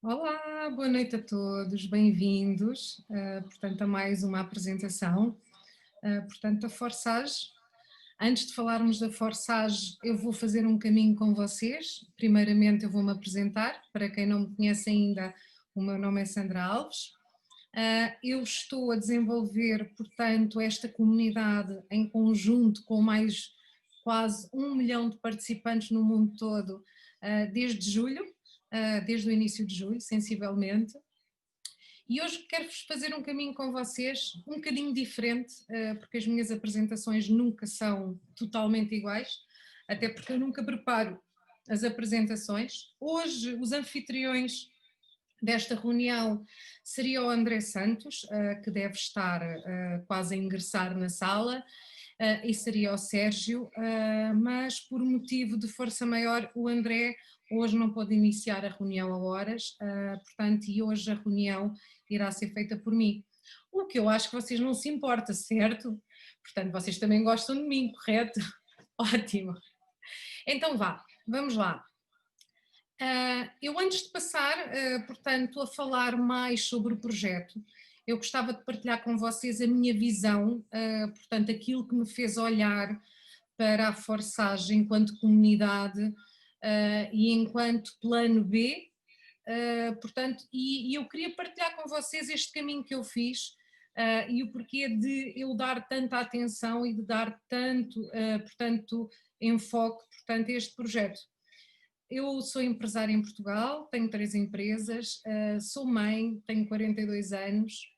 Olá, boa noite a todos, bem-vindos, portanto, a mais uma apresentação, portanto, a Forsage. Antes de falarmos da Forsage, eu vou fazer um caminho com vocês. Primeiramente, eu vou-me apresentar. Para quem não me conhece ainda, o meu nome é Sandra Alves. Eu estou a desenvolver, portanto, esta comunidade em conjunto com mais quase 1 milhão de participantes no mundo todo, desde julho, desde o início de julho, sensivelmente. E hoje quero-vos fazer um caminho com vocês, um bocadinho diferente, porque as minhas apresentações nunca são totalmente iguais, até porque eu nunca preparo as apresentações. Hoje, os anfitriões desta reunião seria o André Santos, que deve estar quase a ingressar na sala, e seria o Sérgio, mas por motivo de força maior o André hoje não pode iniciar a reunião a horas, portanto, e hoje a reunião irá ser feita por mim. O que eu acho que vocês não se importam, certo? Portanto, vocês também gostam de mim, correto? Ótimo. Então vá, vamos lá. Eu antes de passar, portanto, a falar mais sobre o projeto, eu gostava de partilhar com vocês a minha visão, portanto, aquilo que me fez olhar para a Forsage enquanto comunidade e enquanto plano B, portanto, e eu queria partilhar com vocês este caminho que eu fiz e o porquê de eu dar tanta atenção e de dar tanto, portanto, enfoque, portanto, a este projeto. Eu sou empresária em Portugal, tenho 3 empresas, sou mãe, tenho 42 anos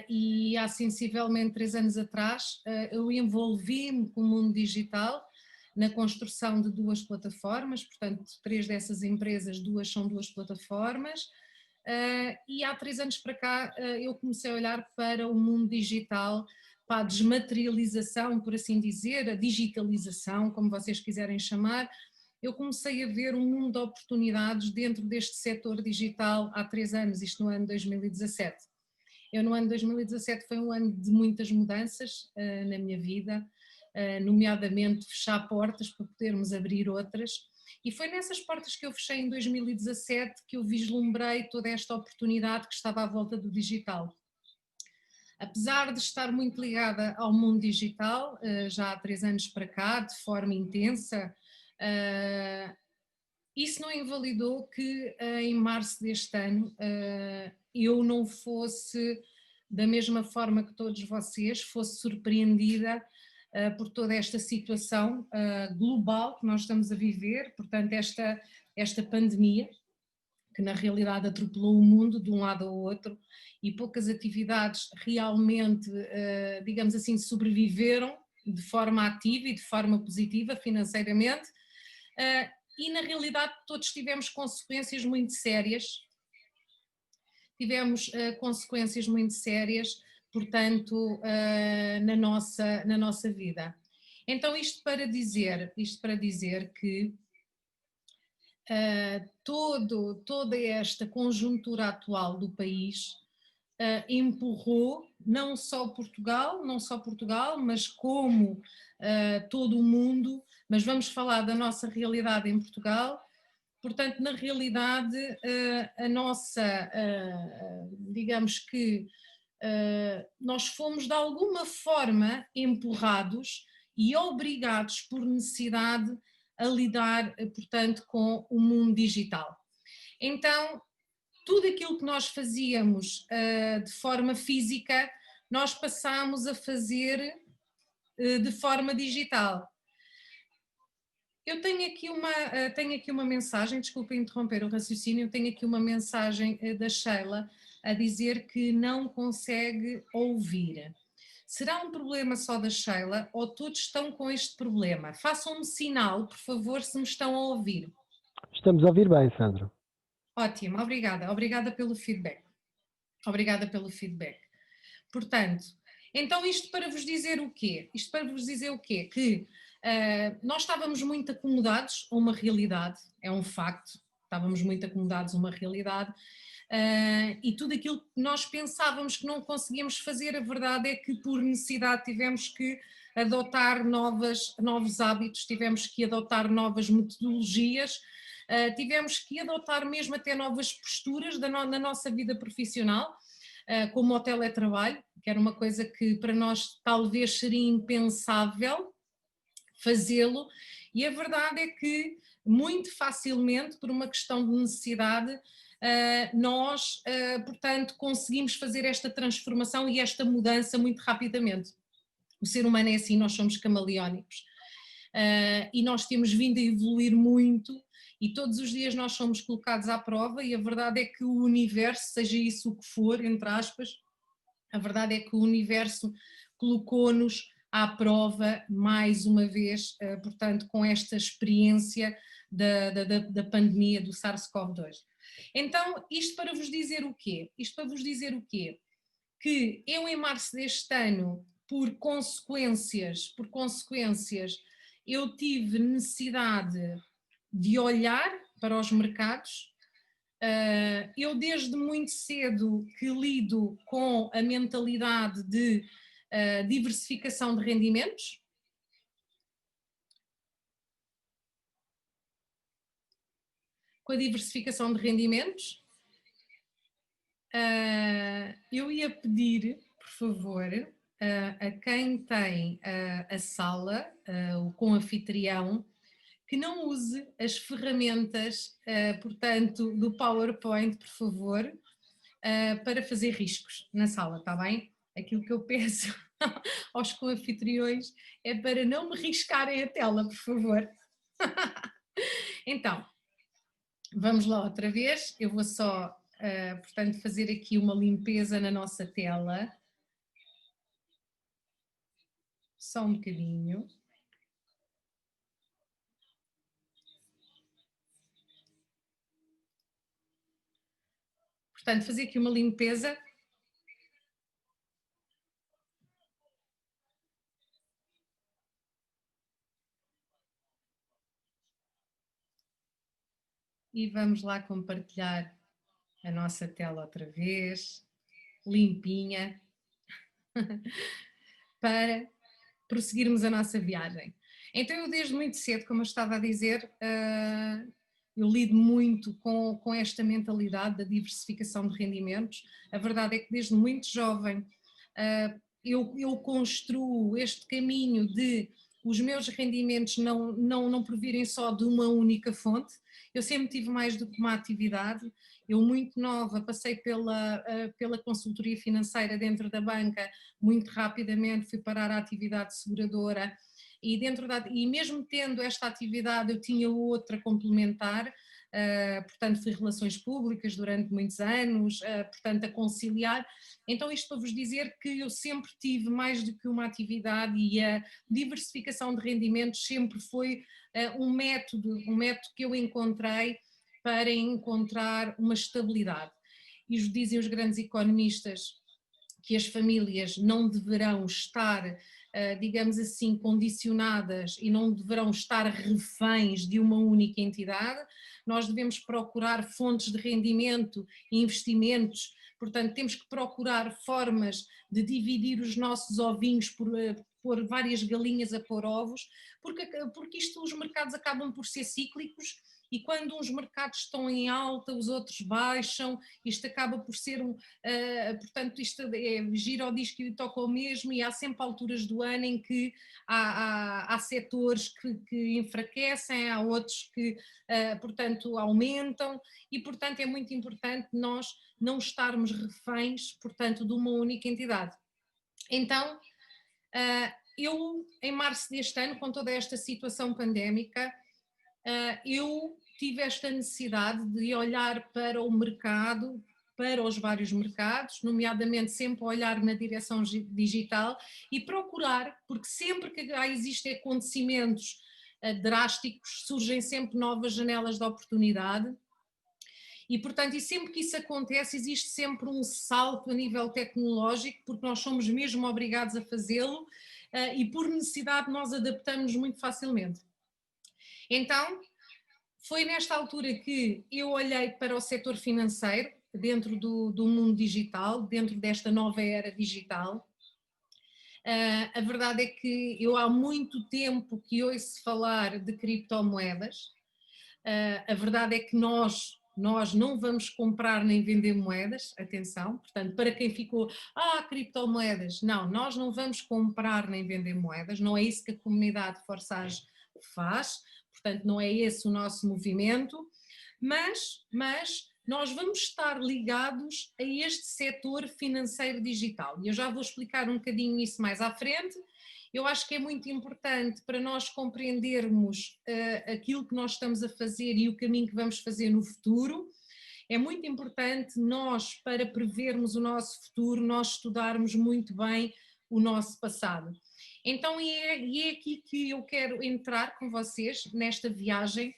e há sensivelmente 3 anos atrás eu envolvi-me com o mundo digital na construção de 2 plataformas, portanto 3 dessas empresas, 2 são 2 plataformas e há 3 anos para cá eu comecei a olhar para o mundo digital, para a desmaterialização, por assim dizer, a digitalização, como vocês quiserem chamar. Eu comecei a ver um mundo de oportunidades dentro deste setor digital há 3 anos, isto no ano 2017. Eu no ano 2017 foi um ano de muitas mudanças na minha vida, nomeadamente fechar portas para podermos abrir outras, e foi nessas portas que eu fechei em 2017 que eu vislumbrei toda esta oportunidade que estava à volta do digital. Apesar de estar muito ligada ao mundo digital, já há 3 anos para cá, de forma intensa, isso não invalidou que em março deste ano eu não fosse, da mesma forma que todos vocês, fosse surpreendida por toda esta situação global que nós estamos a viver, portanto esta pandemia, que na realidade atropelou o mundo de um lado ao outro e poucas atividades realmente, digamos assim, sobreviveram de forma ativa e de forma positiva financeiramente, e na realidade todos tivemos consequências muito sérias, portanto, na nossa vida. Então isto para dizer que toda esta conjuntura atual do país empurrou não só Portugal, mas como todo o mundo, mas vamos falar da nossa realidade em Portugal. Portanto, na realidade, a nossa, digamos que nós fomos de alguma forma empurrados e obrigados por necessidade a lidar, portanto, com o mundo digital. Então, tudo aquilo que nós fazíamos de forma física, nós passámos a fazer de forma digital. Eu tenho aqui uma mensagem, desculpa interromper o raciocínio, tenho aqui uma mensagem da Sheila a dizer que não consegue ouvir. Será um problema só da Sheila ou todos estão com este problema? Façam-me sinal, por favor, se me estão a ouvir. Estamos a ouvir bem, Sandro. Ótimo, obrigada. Obrigada pelo feedback. Obrigada pelo feedback. Portanto, então isto para vos dizer o quê? Isto para vos dizer o quê? Que nós estávamos muito acomodados a uma realidade, é um facto, estávamos muito acomodados a uma realidade e tudo aquilo que nós pensávamos que não conseguíamos fazer, a verdade é que por necessidade tivemos que adotar novos hábitos, tivemos que adotar novas metodologias tivemos que adotar mesmo até novas posturas na nossa vida profissional, como o teletrabalho, que era uma coisa que para nós talvez seria impensável fazê-lo, e a verdade é que muito facilmente, por uma questão de necessidade, nós, portanto, conseguimos fazer esta transformação e esta mudança muito rapidamente. O ser humano é assim, nós somos camaleónicos, e nós temos vindo a evoluir muito e todos os dias nós somos colocados à prova, e a verdade é que o universo, seja isso o que for, entre aspas, a verdade é que o universo colocou-nos à prova mais uma vez, portanto, com esta experiência da pandemia do SARS-CoV-2. Então, isto para vos dizer o quê? Isto para vos dizer o quê? Que eu em março deste ano, por consequências, eu tive necessidade de olhar para os mercados. Eu desde muito cedo que lido com a mentalidade de diversificação de rendimentos. Com a diversificação de rendimentos, eu ia pedir, por favor, a quem tem a sala, com anfitrião, que não use as ferramentas, portanto, do PowerPoint, por favor, para fazer riscos na sala, está bem? Aquilo que eu peço aos co-anfitriões é para não me riscarem a tela, por favor. Então, vamos lá outra vez, eu vou só, portanto, fazer aqui uma limpeza na nossa tela. Só um bocadinho. Portanto, fazer aqui uma limpeza. E vamos lá compartilhar a nossa tela outra vez, limpinha, para prosseguirmos a nossa viagem. Então eu desde muito cedo, como eu estava a dizer, eu lido muito com esta mentalidade da diversificação de rendimentos. A verdade é que desde muito jovem eu construo este caminho de os meus rendimentos não provirem só de uma única fonte. Eu sempre tive mais do que uma atividade. Eu, muito nova, passei pela consultoria financeira dentro da banca, muito rapidamente fui parar à atividade seguradora, e mesmo tendo esta atividade eu tinha outra complementar, portanto fui relações públicas durante muitos anos, portanto a conciliar. Então isto para vos dizer que eu sempre tive mais do que uma atividade, e a diversificação de rendimentos sempre foi um método que eu encontrei para encontrar uma estabilidade. E dizem os grandes economistas que as famílias não deverão estar, digamos assim, condicionadas e não deverão estar reféns de uma única entidade. Nós devemos procurar fontes de rendimento e investimentos, portanto temos que procurar formas de dividir os nossos ovinhos por várias galinhas a pôr ovos, porque os mercados acabam por ser cíclicos, e quando uns mercados estão em alta, os outros baixam, isto acaba por ser portanto isto gira o disco e toca o mesmo, e há sempre alturas do ano em que há setores que enfraquecem, há outros que, portanto, aumentam, e portanto é muito importante nós não estarmos reféns, portanto, de uma única entidade. Então, eu, em março deste ano, com toda esta situação pandémica, eu tive esta necessidade de olhar para o mercado, para os vários mercados, nomeadamente sempre olhar na direção digital e procurar, porque sempre que existem acontecimentos drásticos, surgem sempre novas janelas de oportunidade. E, portanto, e sempre que isso acontece, existe sempre um salto a nível tecnológico, porque nós somos mesmo obrigados a fazê-lo, e por necessidade nós adaptamos muito facilmente. Então, foi nesta altura que eu olhei para o setor financeiro, dentro do mundo digital, dentro desta nova era digital. A verdade é que eu há muito tempo que ouço falar de criptomoedas. A verdade é que nós não vamos comprar nem vender moedas, atenção, portanto, para quem ficou, criptomoedas, não, nós não vamos comprar nem vender moedas, não é isso que a comunidade Forsage faz, portanto, não é esse o nosso movimento, mas nós vamos estar ligados a este setor financeiro digital, e eu já vou explicar um bocadinho isso mais à frente. Eu acho que é muito importante para nós compreendermos aquilo que nós estamos a fazer e o caminho que vamos fazer no futuro. É muito importante nós, para prevermos o nosso futuro, nós estudarmos muito bem o nosso passado. Então é aqui que eu quero entrar com vocês nesta viagem.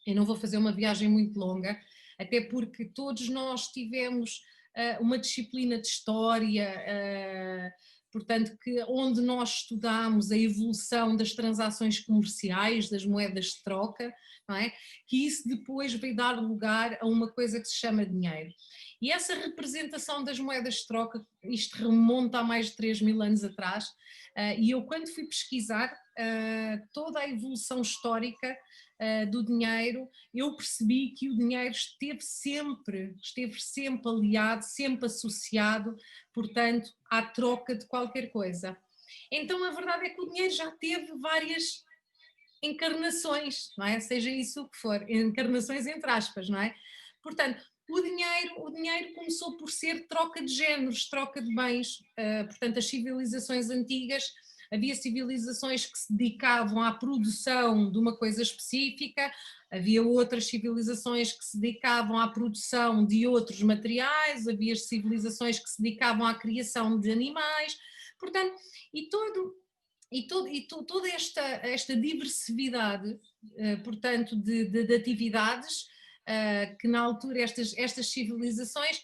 Eu não vou fazer uma viagem muito longa, até porque todos nós tivemos uma disciplina de história, portanto, onde nós estudamos a evolução das transações comerciais, das moedas de troca, não é? Que isso depois veio dar lugar a uma coisa que se chama dinheiro. E essa representação das moedas de troca, isto remonta a mais de 3.000 anos atrás, e eu quando fui pesquisar toda a evolução histórica do dinheiro, eu percebi que o dinheiro esteve sempre aliado, sempre associado, portanto, à troca de qualquer coisa. Então a verdade é que o dinheiro já teve várias encarnações, não é? Seja isso o que for, encarnações entre aspas, não é? Portanto, o dinheiro começou por ser troca de géneros, troca de bens, portanto as civilizações antigas, havia civilizações que se dedicavam à produção de uma coisa específica, havia outras civilizações que se dedicavam à produção de outros materiais, havia civilizações que se dedicavam à criação de animais, portanto, toda esta diversidade, portanto, de atividades, que na altura estas civilizações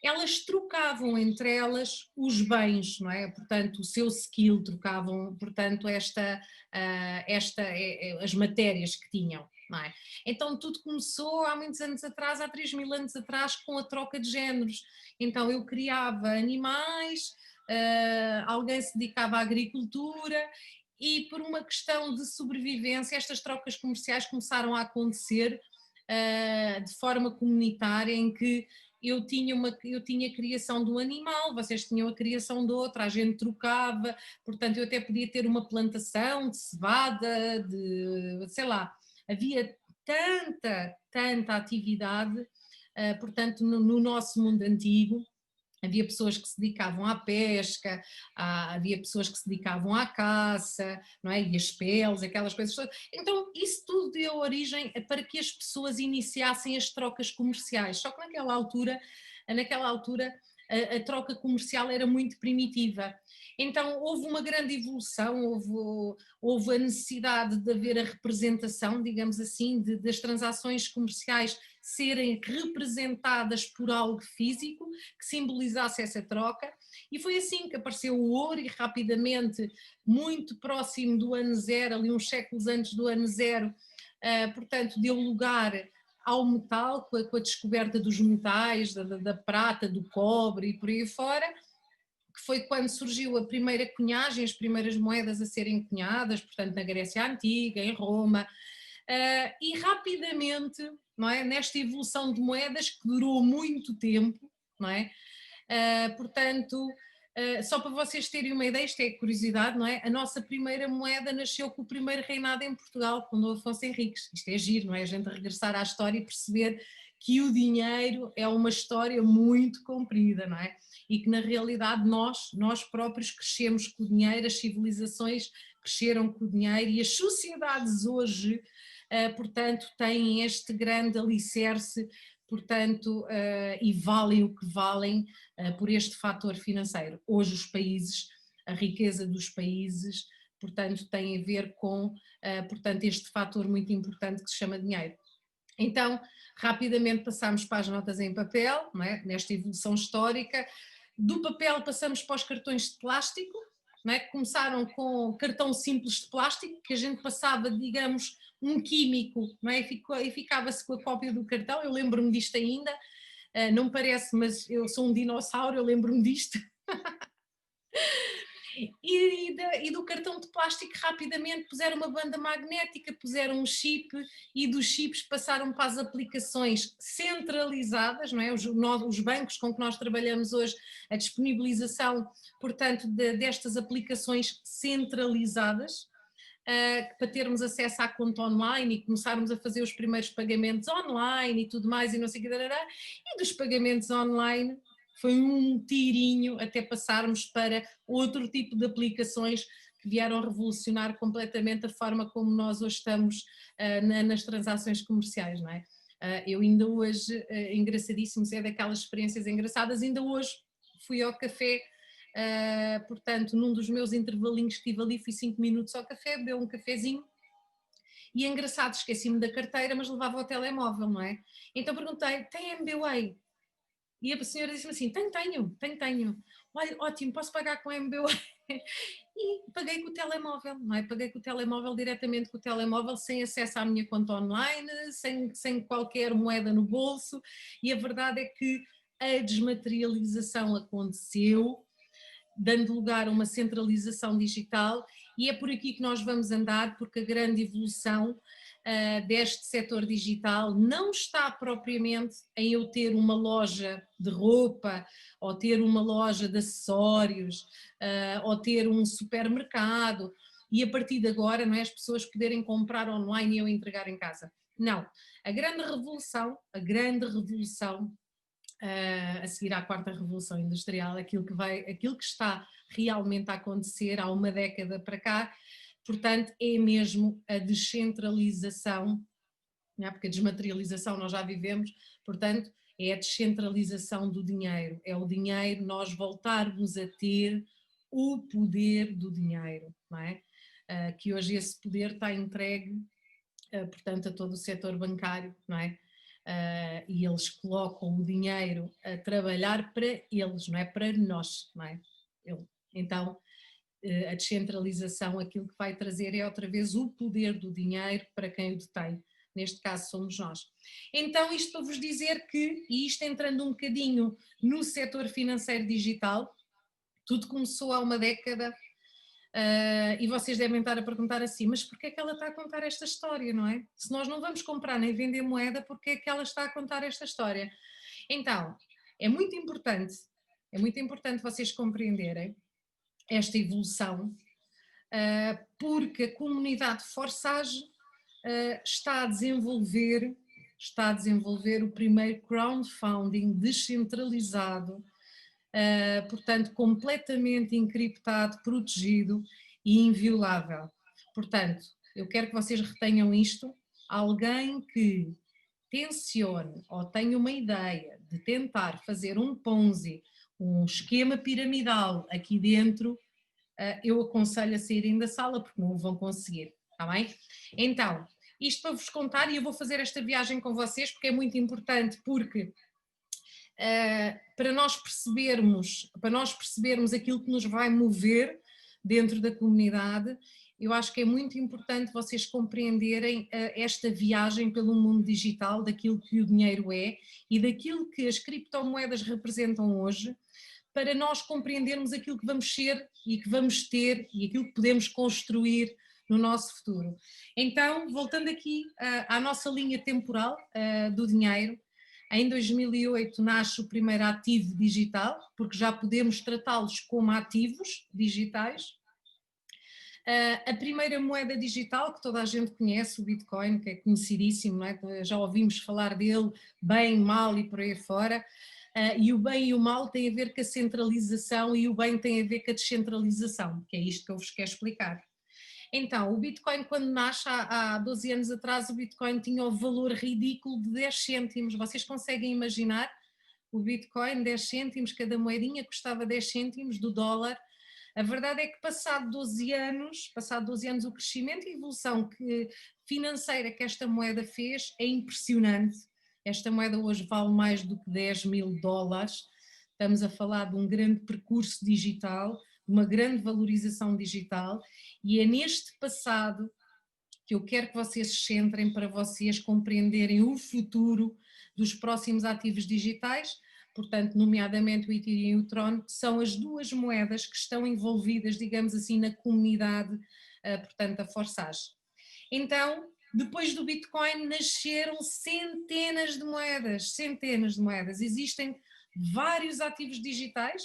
elas trocavam entre elas os bens, não é? Portanto, o seu skill, trocavam, portanto, as matérias que tinham, não é? Então, tudo começou há muitos anos atrás, há 3.000 anos atrás, com a troca de géneros. Então, eu criava animais, alguém se dedicava à agricultura e, por uma questão de sobrevivência, estas trocas comerciais começaram a acontecer de forma comunitária, em que eu tinha a criação de um animal, vocês tinham a criação de outra, a gente trocava, portanto eu até podia ter uma plantação de cevada, sei lá, havia tanta atividade, portanto no nosso mundo antigo. Havia pessoas que se dedicavam à pesca, havia pessoas que se dedicavam à caça, não é? E as peles, aquelas coisas todas. Então, isso tudo deu origem para que as pessoas iniciassem as trocas comerciais. Só que naquela altura a troca comercial era muito primitiva. Então, houve uma grande evolução, houve a necessidade de haver a representação, digamos assim, das transações comerciais serem representadas por algo físico que simbolizasse essa troca, e foi assim que apareceu o ouro e rapidamente, muito próximo do ano zero, ali uns séculos antes do ano zero, portanto deu lugar ao metal, com a descoberta dos metais, da prata, do cobre e por aí fora, que foi quando surgiu a primeira cunhagem, as primeiras moedas a serem cunhadas, portanto na Grécia Antiga, em Roma, e rapidamente, não é, nesta evolução de moedas que durou muito tempo, não é? Portanto, só para vocês terem uma ideia, isto é curiosidade, não é? A nossa primeira moeda nasceu com o primeiro reinado em Portugal, com o Afonso Henriques. Isto é giro, não é? A gente regressar à história e perceber que o dinheiro é uma história muito comprida, não é? E que na realidade nós próprios crescemos com o dinheiro, as civilizações cresceram com o dinheiro e as sociedades hoje, portanto, têm este grande alicerce, portanto, e valem o que valem por este fator financeiro. Hoje os países, a riqueza dos países, portanto, tem a ver com, portanto, este fator muito importante que se chama dinheiro. Então, rapidamente passamos para as notas em papel, não é? Nesta evolução histórica. Do papel passamos para os cartões de plástico, não é? Começaram com cartão simples de plástico, que a gente passava, digamos, um químico, não é? E ficava-se com a cópia do cartão. Eu lembro-me disto ainda, não me parece, mas eu sou um dinossauro, eu lembro-me disto. E do cartão de plástico rapidamente puseram uma banda magnética, puseram um chip e dos chips passaram para as aplicações centralizadas, não é? Os bancos com que nós trabalhamos hoje, a disponibilização, portanto, destas aplicações centralizadas, para termos acesso à conta online e começarmos a fazer os primeiros pagamentos online e tudo mais e não sei o que, e dos pagamentos online foi um tirinho até passarmos para outro tipo de aplicações que vieram revolucionar completamente a forma como nós hoje estamos nas transações comerciais, não é? Eu ainda hoje, engraçadíssimo, é daquelas experiências engraçadas, ainda hoje fui ao café. Portanto, num dos meus intervalinhos que tive ali, fui 5 minutos ao café, bebi um cafezinho e é engraçado, esqueci-me da carteira, mas levava o telemóvel, não é? Então perguntei, tem MBWay? E a senhora disse-me assim, tenho. Olha, ótimo, posso pagar com MBWay? E paguei com o telemóvel, não é? Paguei com o telemóvel, diretamente com o telemóvel, sem acesso à minha conta online, sem qualquer moeda no bolso, e a verdade é que a desmaterialização aconteceu, dando lugar a uma centralização digital, e é por aqui que nós vamos andar, porque a grande evolução deste setor digital não está propriamente em eu ter uma loja de roupa, ou ter uma loja de acessórios, ou ter um supermercado, e a partir de agora, não é, as pessoas poderem comprar online e eu entregar em casa. Não, a grande revolução a seguir à quarta revolução industrial, aquilo que está realmente a acontecer há uma década para cá, portanto, é mesmo a descentralização, não é? Porque a desmaterialização nós já vivemos, portanto, é a descentralização do dinheiro, é o dinheiro, nós voltarmos a ter o poder do dinheiro, não é? Que hoje esse poder está entregue, portanto, a todo o setor bancário, não é? E eles colocam o dinheiro a trabalhar para eles, não é para nós, não é? Então, a descentralização, aquilo que vai trazer é outra vez o poder do dinheiro para quem o detém. Neste caso somos nós. Então, isto para vos dizer que, e isto entrando um bocadinho no setor financeiro digital, tudo começou há uma década. E vocês devem estar a perguntar assim, mas porquê é que ela está a contar esta história, não é? Se nós não vamos comprar nem vender moeda, porquê é que ela está a contar esta história? Então, é muito importante vocês compreenderem esta evolução, porque a comunidade Forsage está a desenvolver o primeiro crowdfunding descentralizado, portanto, completamente encriptado, protegido e inviolável. Portanto, eu quero que vocês retenham isto: alguém que tencione ou tenha uma ideia de tentar fazer um Ponzi, um esquema piramidal aqui dentro, eu aconselho a saírem da sala porque não o vão conseguir, está bem? Então, isto para vos contar, e eu vou fazer esta viagem com vocês porque é muito importante, porque para nós percebermos aquilo que nos vai mover dentro da comunidade, eu acho que é muito importante vocês compreenderem esta viagem pelo mundo digital, daquilo que o dinheiro é e daquilo que as criptomoedas representam hoje, para nós compreendermos aquilo que vamos ser e que vamos ter e aquilo que podemos construir no nosso futuro. Então, voltando aqui à nossa linha temporal do dinheiro, em 2008 nasce o primeiro ativo digital, porque já podemos tratá-los como ativos digitais. A primeira moeda digital, que toda a gente conhece, o Bitcoin, que é conhecidíssimo, não é? Já ouvimos falar dele, bem, mal e por aí fora. E o bem e o mal têm a ver com a centralização e o bem tem a ver com a descentralização, que é isto que eu vos quero explicar. Então, o Bitcoin, quando nasce há 12 anos atrás, o Bitcoin tinha o valor ridículo de 10 cêntimos. Vocês conseguem imaginar? O Bitcoin, 10 cêntimos, cada moedinha custava 10 cêntimos do dólar. A verdade é que passado 12 anos o crescimento e a evolução financeira que esta moeda fez é impressionante. Esta moeda hoje vale mais do que 10 mil dólares. Estamos a falar de um grande percurso digital, de uma grande valorização digital, e é neste passado que eu quero que vocês se centrem para vocês compreenderem o futuro dos próximos ativos digitais, portanto, nomeadamente o Ethereum e o Tron, que são as duas moedas que estão envolvidas, digamos assim, na comunidade, portanto, da Forsage. Então, depois do Bitcoin nasceram centenas de moedas, existem vários ativos digitais,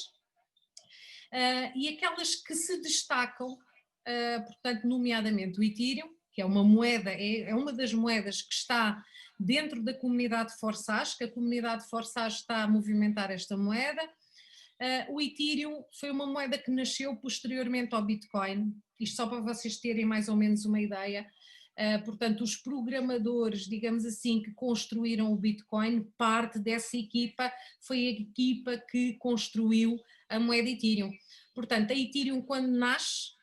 e aquelas que se destacam, portanto, nomeadamente o Ethereum, que é uma moeda, é uma das moedas que está dentro da comunidade Forsage, que a comunidade Forsage está a movimentar esta moeda. O Ethereum foi uma moeda que nasceu posteriormente ao Bitcoin, isto só para vocês terem mais ou menos uma ideia. Portanto, os programadores, digamos assim, que construíram o Bitcoin, parte dessa equipa foi a equipa que construiu a moeda Ethereum. Portanto, a Ethereum quando nasce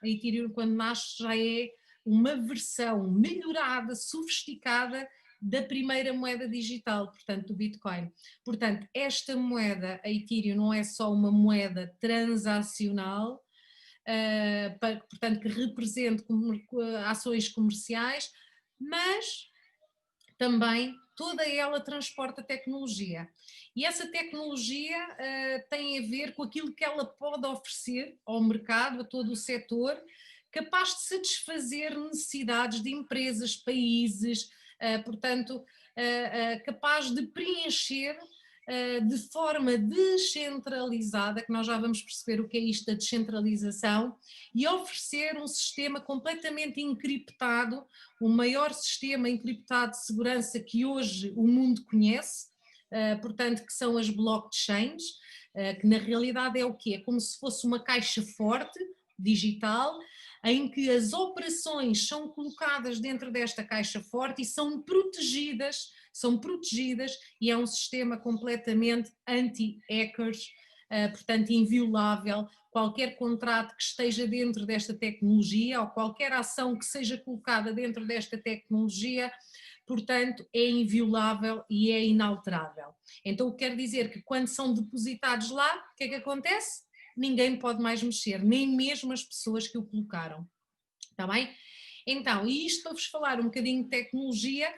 já é uma versão melhorada, sofisticada da primeira moeda digital, portanto, do Bitcoin. Portanto, esta moeda, a Ethereum, não é só uma moeda transacional, portanto, que represente ações comerciais, mas também toda ela transporta tecnologia. E essa tecnologia tem a ver com aquilo que ela pode oferecer ao mercado, a todo o setor, capaz de satisfazer necessidades de empresas, países, portanto, capaz de preencher de forma descentralizada, que nós já vamos perceber o que é isto da descentralização, e oferecer um sistema completamente encriptado, o maior sistema encriptado de segurança que hoje o mundo conhece, portanto, que são as blockchains, que na realidade é o quê? É como se fosse uma caixa forte, digital, em que as operações são colocadas dentro desta caixa forte e são protegidas e é um sistema completamente anti-hackers, portanto inviolável. Qualquer contrato que esteja dentro desta tecnologia ou qualquer ação que seja colocada dentro desta tecnologia, portanto, é inviolável e é inalterável. Então, o que quer dizer que quando são depositados lá, o que é que acontece? Ninguém pode mais mexer, nem mesmo as pessoas que o colocaram. Está bem? Então, e isto para vos falar um bocadinho de tecnologia,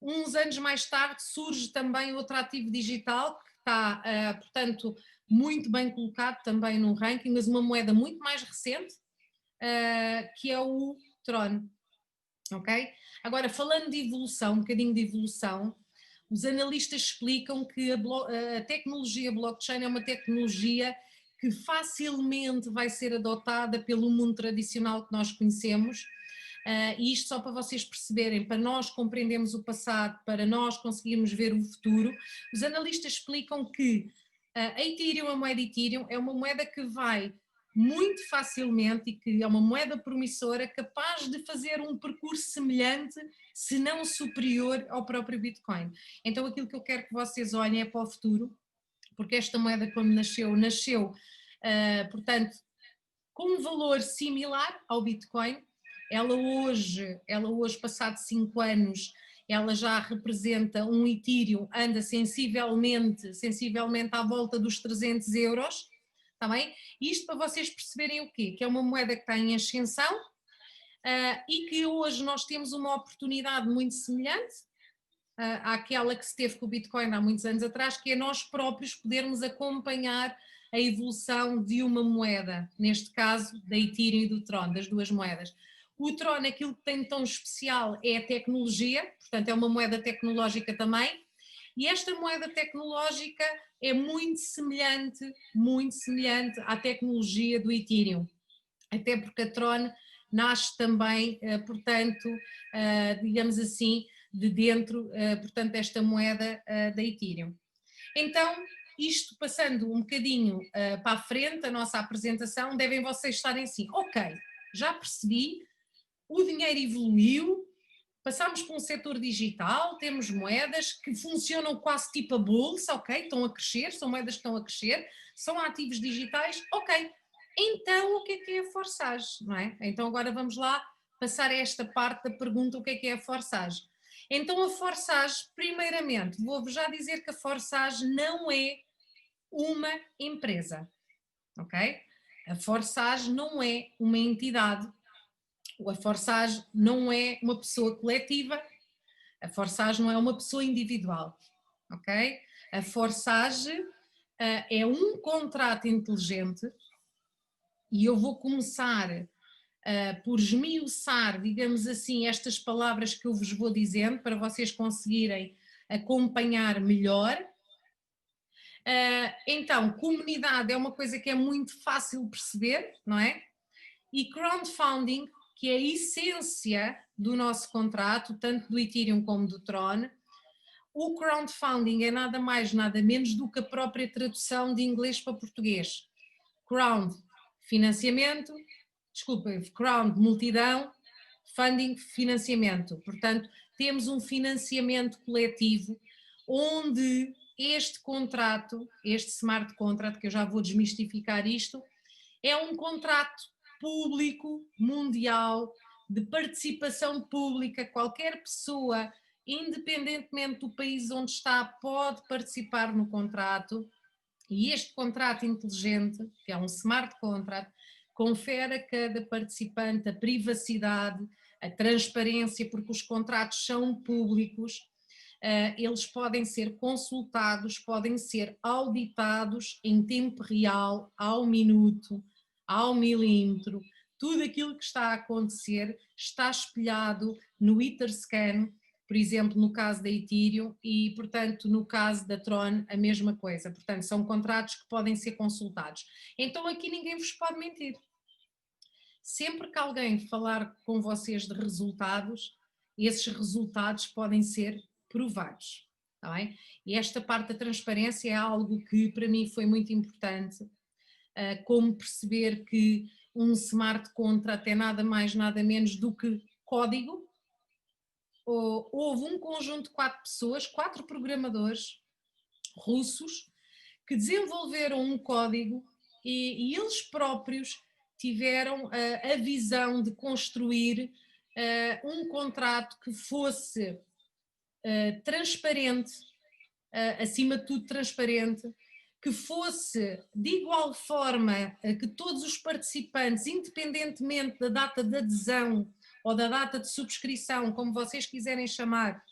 uns anos mais tarde surge também outro ativo digital que está, portanto, muito bem colocado também no ranking, mas uma moeda muito mais recente, que é o Tron. Ok? Agora, falando de evolução, um bocadinho de evolução, os analistas explicam que a tecnologia blockchain é uma tecnologia que facilmente vai ser adotada pelo mundo tradicional que nós conhecemos, e isto só para vocês perceberem, para nós compreendermos o passado, para nós conseguirmos ver o futuro, os analistas explicam que a Ethereum, a moeda Ethereum, é uma moeda que vai muito facilmente e que é uma moeda promissora capaz de fazer um percurso semelhante, se não superior ao próprio Bitcoin. Então aquilo que eu quero que vocês olhem é para o futuro, porque esta moeda quando nasceu, portanto, com um valor similar ao Bitcoin. Ela hoje passado 5 anos, ela já representa um Ethereum, anda sensivelmente à volta dos 300 euros, está bem? Isto para vocês perceberem o quê? Que é uma moeda que está em ascensão, e que hoje nós temos uma oportunidade muito semelhante àquela que se teve com o Bitcoin há muitos anos atrás, que é nós próprios podermos acompanhar a evolução de uma moeda, neste caso da Ethereum e do Tron, das duas moedas. O Tron, aquilo que tem de tão especial é a tecnologia, portanto é uma moeda tecnológica também, e esta moeda tecnológica é muito semelhante à tecnologia do Ethereum, até porque a Tron nasce também, portanto, digamos assim, de dentro, portanto, desta moeda da Ethereum. Então, isto passando um bocadinho para a frente, a nossa apresentação, devem vocês estarem assim, ok, já percebi, o dinheiro evoluiu, passámos para um setor digital, temos moedas que funcionam quase tipo a bolsa, ok, estão a crescer, são moedas que estão a crescer, são ativos digitais, ok, então o que é a Forsage, não é? Então agora vamos lá passar a esta parte da pergunta, o que é a Forsage? Então a Forsage, primeiramente, vou-vos já dizer que a Forsage não é uma empresa, ok? A Forsage não é uma entidade, a Forsage não é uma pessoa coletiva, a Forsage não é uma pessoa individual, ok? A Forsage é um contrato inteligente e eu vou começar por esmiuçar, digamos assim, estas palavras que eu vos vou dizendo para vocês conseguirem acompanhar melhor. Então, comunidade é uma coisa que é muito fácil perceber, não é? E crowdfunding, que é a essência do nosso contrato, tanto do Ethereum como do Tron. O crowdfunding é nada mais, nada menos do que a própria tradução de inglês para português. Crowd, financiamento, crowd, multidão, funding, financiamento. Portanto, temos um financiamento coletivo onde este contrato, este smart contract, que eu já vou desmistificar isto, é um contrato público, mundial, de participação pública. Qualquer pessoa, independentemente do país onde está, pode participar no contrato. E este contrato inteligente, que é um smart contract, confere a cada participante a privacidade, a transparência, porque os contratos são públicos, eles podem ser consultados, podem ser auditados em tempo real, ao minuto, ao milímetro. Tudo aquilo que está a acontecer está espelhado no Etherscan, por exemplo, no caso da Ethereum, e, portanto, no caso da Tron, a mesma coisa. Portanto, são contratos que podem ser consultados. Então, aqui ninguém vos pode mentir. Sempre que alguém falar com vocês de resultados, esses resultados podem ser provados. Tá bem? E esta parte da transparência é algo que para mim foi muito importante, como perceber que um smart contract é nada mais, nada menos do que código. Houve um conjunto de 4 pessoas, 4 programadores russos, que desenvolveram um código e eles próprios tiveram a visão de construir um contrato que fosse transparente, acima de tudo transparente, que fosse de igual forma que todos os participantes, independentemente da data de adesão ou da data de subscrição, como vocês quiserem chamar,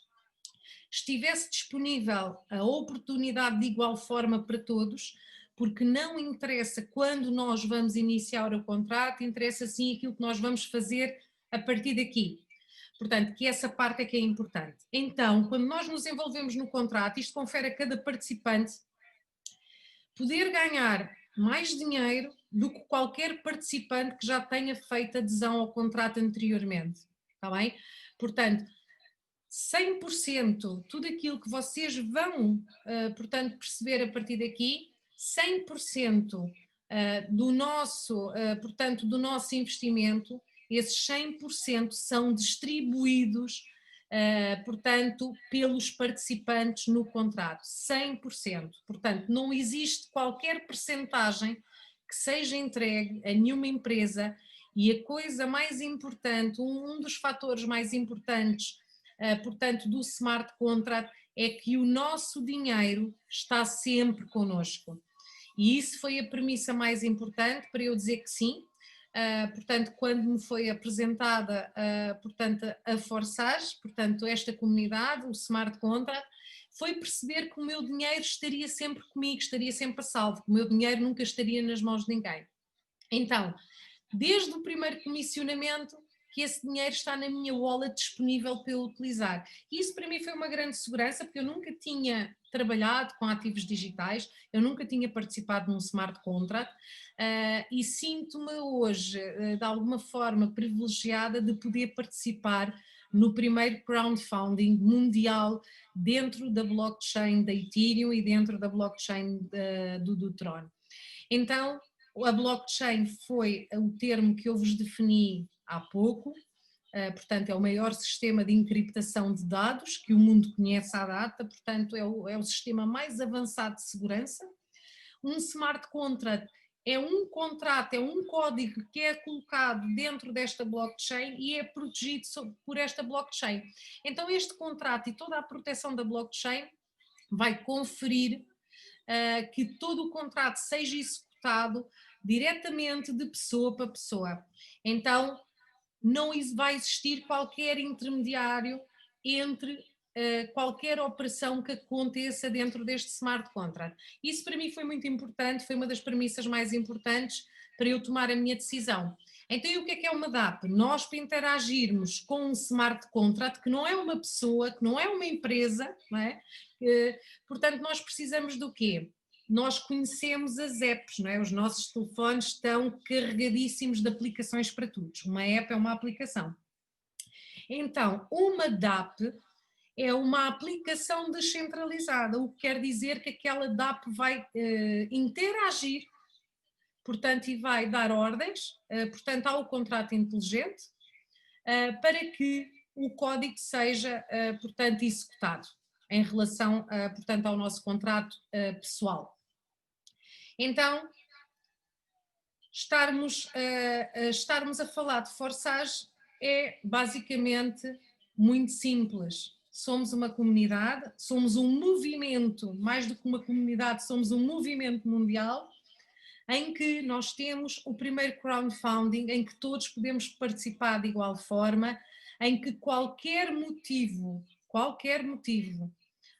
estivesse disponível a oportunidade de igual forma para todos, porque não interessa quando nós vamos iniciar o contrato, interessa sim aquilo que nós vamos fazer a partir daqui. Portanto, que essa parte é que é importante. Então, quando nós nos envolvemos no contrato, isto confere a cada participante poder ganhar mais dinheiro do que qualquer participante que já tenha feito adesão ao contrato anteriormente. Está bem? Portanto, 100%, tudo aquilo que vocês vão, portanto, perceber a partir daqui, 100% do nosso, portanto, do nosso investimento, esses 100% são distribuídos, portanto, pelos participantes no contrato, 100%. Portanto, não existe qualquer percentagem que seja entregue a nenhuma empresa e a coisa mais importante, um dos fatores mais importantes, portanto, do smart contract é que o nosso dinheiro está sempre connosco. E isso foi a premissa mais importante para eu dizer que sim. Portanto, quando me foi apresentada, portanto, a Forsage, portanto, esta comunidade, o smart contract, foi perceber que o meu dinheiro estaria sempre comigo, estaria sempre a salvo, que o meu dinheiro nunca estaria nas mãos de ninguém. Então, desde o primeiro comissionamento, que esse dinheiro está na minha wallet disponível para eu utilizar. E isso para mim foi uma grande segurança, porque eu nunca tinha trabalhado com ativos digitais, eu nunca tinha participado num smart contract, e sinto-me hoje, de alguma forma, privilegiada de poder participar no primeiro crowdfunding mundial dentro da blockchain da Ethereum e dentro da blockchain do Tron. Então, a blockchain foi o termo que eu vos defini há pouco, portanto é o maior sistema de encriptação de dados que o mundo conhece à data, portanto é o sistema mais avançado de segurança. Um smart contract é um contrato, é um código que é colocado dentro desta blockchain e é protegido por esta blockchain. Então este contrato e toda a proteção da blockchain vai conferir que todo o contrato seja executado diretamente de pessoa para pessoa. Então, não vai existir qualquer intermediário entre qualquer operação que aconteça dentro deste smart contract. Isso para mim foi muito importante, foi uma das premissas mais importantes para eu tomar a minha decisão. Então, e o que é uma DAP? Nós, para interagirmos com um smart contract, que não é uma pessoa, que não é uma empresa, não é? Portanto, nós precisamos do quê? Nós conhecemos as apps, não é? Os nossos telefones estão carregadíssimos de aplicações para todos. Uma app é uma aplicação. Então, uma DAP é uma aplicação descentralizada, o que quer dizer que aquela DAP vai interagir, portanto, e vai dar ordens, portanto, ao contrato inteligente, para que o código seja, portanto, executado em relação, portanto, ao nosso contrato pessoal. Então, estarmos a falar de Forsage é basicamente muito simples. Somos uma comunidade, somos um movimento, mais do que uma comunidade, somos um movimento mundial em que nós temos o primeiro crowdfunding, em que todos podemos participar de igual forma, em que qualquer motivo,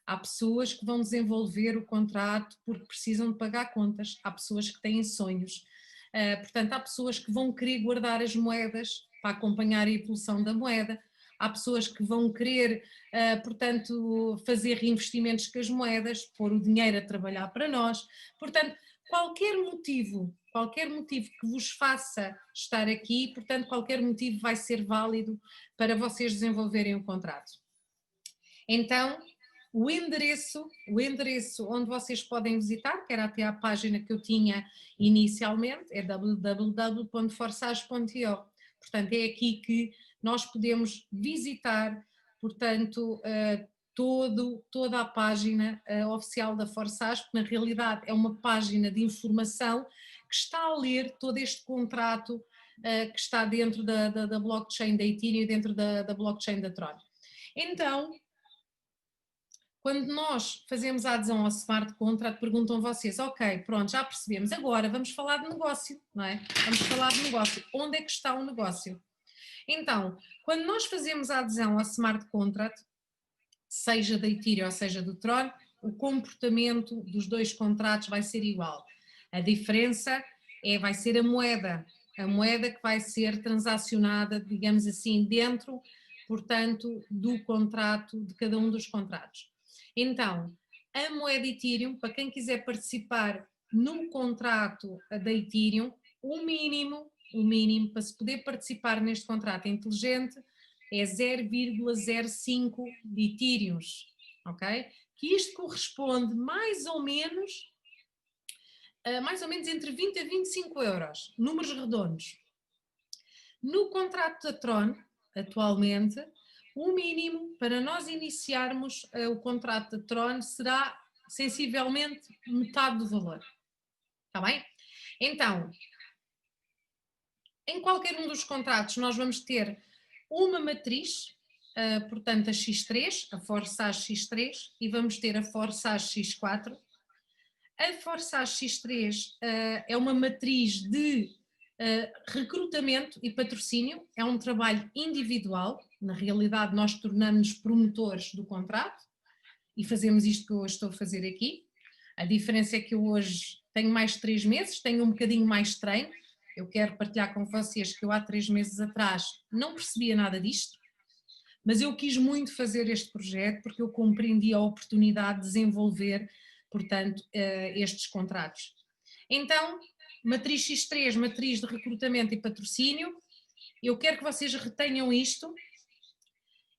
há pessoas que vão desenvolver o contrato porque precisam de pagar contas, há pessoas que têm sonhos, portanto há pessoas que vão querer guardar as moedas para acompanhar a evolução da moeda, há pessoas que vão querer, portanto, fazer reinvestimentos com as moedas, pôr o dinheiro a trabalhar para nós, portanto, qualquer motivo que vos faça estar aqui, portanto, qualquer motivo vai ser válido para vocês desenvolverem o contrato. Então, o endereço onde vocês podem visitar, que era até a página que eu tinha inicialmente, é www.forsage.io. Portanto, é aqui que nós podemos visitar, portanto, toda a página oficial da Forsage, porque na realidade é uma página de informação que está a ler todo este contrato que está dentro da blockchain da Ethereum e dentro da blockchain da Tron. Então, quando nós fazemos a adesão ao smart contract, perguntam vocês, ok, pronto, já percebemos, agora vamos falar de negócio, não é? Vamos falar de negócio. Onde é que está o negócio? Então, quando nós fazemos a adesão ao smart contract, seja da Ethereum ou seja do Tron, o comportamento dos dois contratos vai ser igual. A diferença vai ser a moeda que vai ser transacionada, digamos assim, dentro, portanto, do contrato, de cada um dos contratos. Então, a moeda Ethereum, para quem quiser participar no contrato da Ethereum, o mínimo para se poder participar neste contrato inteligente é 0,05 de Ethereums, ok? Que isto corresponde mais ou menos entre 20 a 25 euros, números redondos. No contrato da Tron, atualmente, o mínimo para nós iniciarmos o contrato da Tron será sensivelmente metade do valor. Está bem? Então, em qualquer um dos contratos nós vamos ter uma matriz, portanto a X3, a Forsage X3, e vamos ter a Forsage X4. A Forsage X3 é uma matriz de recrutamento e patrocínio, é um trabalho individual, na realidade nós tornamos-nos promotores do contrato e fazemos isto que eu hoje estou a fazer aqui. A diferença é que eu hoje tenho mais de 3 meses, tenho um bocadinho mais de treino. Eu quero partilhar com vocês que eu há 3 meses atrás não percebia nada disto, mas eu quis muito fazer este projeto porque eu compreendi a oportunidade de desenvolver, portanto, estes contratos. Então, matriz X3, matriz de recrutamento e patrocínio, eu quero que vocês retenham isto,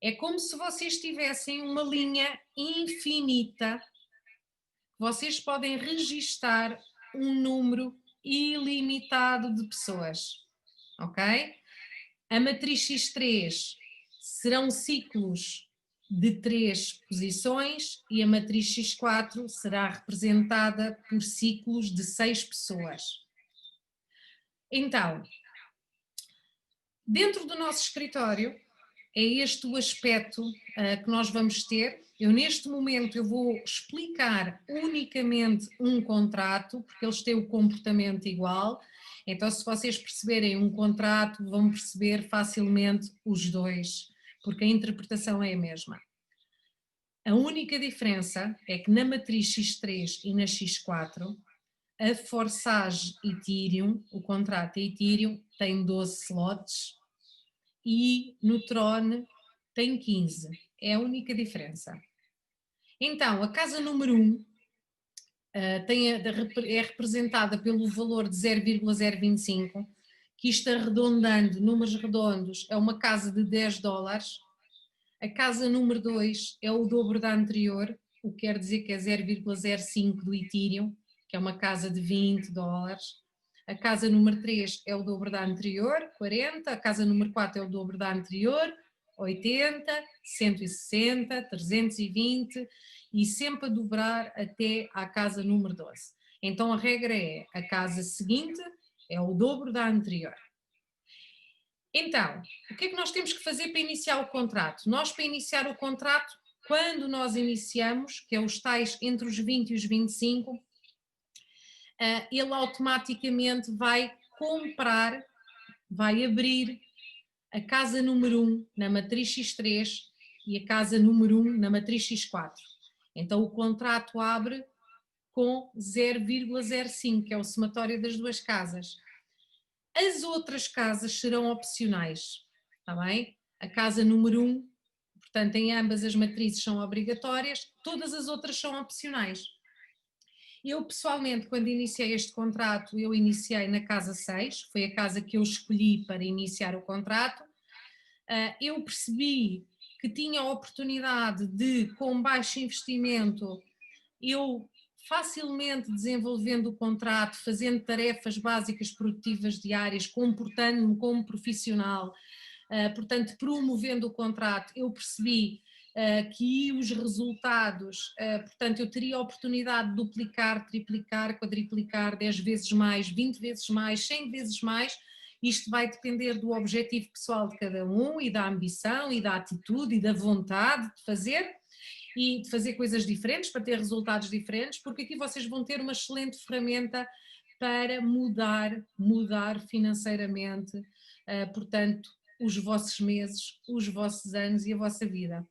é como se vocês tivessem uma linha infinita, vocês podem registar um número ilimitado de pessoas, ok? A matriz X3 serão ciclos de 3 posições e a matriz X4 será representada por ciclos de 6 pessoas. Então, dentro do nosso escritório, é este o aspecto que nós vamos ter. Eu neste momento eu vou explicar unicamente um contrato, porque eles têm o comportamento igual, então se vocês perceberem um contrato vão perceber facilmente os dois, porque a interpretação é a mesma. A única diferença é que na matriz X3 e na X4, a Forsage Ethereum, o contrato Ethereum, tem 12 slots e no Tron tem 15. É a única diferença. Então, a casa número 1 é representada pelo valor de 0,025, que isto arredondando, números redondos, é uma casa de 10 dólares. A casa número 2 é o dobro da anterior, o que quer dizer que é 0,05 do Ethereum, que é uma casa de 20 dólares. A casa número 3 é o dobro da anterior, 40. A casa número 4 é o dobro da anterior, 80, 160, 320 e sempre a dobrar até à casa número 12. Então a regra é, a casa seguinte é o dobro da anterior. Então, o que é que nós temos que fazer para iniciar o contrato? Nós, para iniciar o contrato, quando nós iniciamos, que é os tais entre os 20 e os 25, ele automaticamente vai comprar, vai abrir a casa número 1 na matriz X3 e a casa número 1 na matriz X4. Então o contrato abre com 0,05, que é o somatório das duas casas. As outras casas serão opcionais, está bem? A casa número 1, portanto, em ambas as matrizes são obrigatórias, todas as outras são opcionais. Eu, pessoalmente, quando iniciei este contrato, eu iniciei na casa 6, foi a casa que eu escolhi para iniciar o contrato. Eu percebi que tinha a oportunidade de, com baixo investimento, eu facilmente desenvolvendo o contrato, fazendo tarefas básicas produtivas diárias, comportando-me como profissional, portanto, promovendo o contrato, eu percebi que os resultados, portanto, eu teria a oportunidade de duplicar, triplicar, quadriplicar 10 vezes mais, 20 vezes mais, 100 vezes mais. Isto vai depender do objetivo pessoal de cada um e da ambição e da atitude e da vontade de fazer e de fazer coisas diferentes para ter resultados diferentes, porque aqui vocês vão ter uma excelente ferramenta para mudar financeiramente, portanto, os vossos meses, os vossos anos e a vossa vida.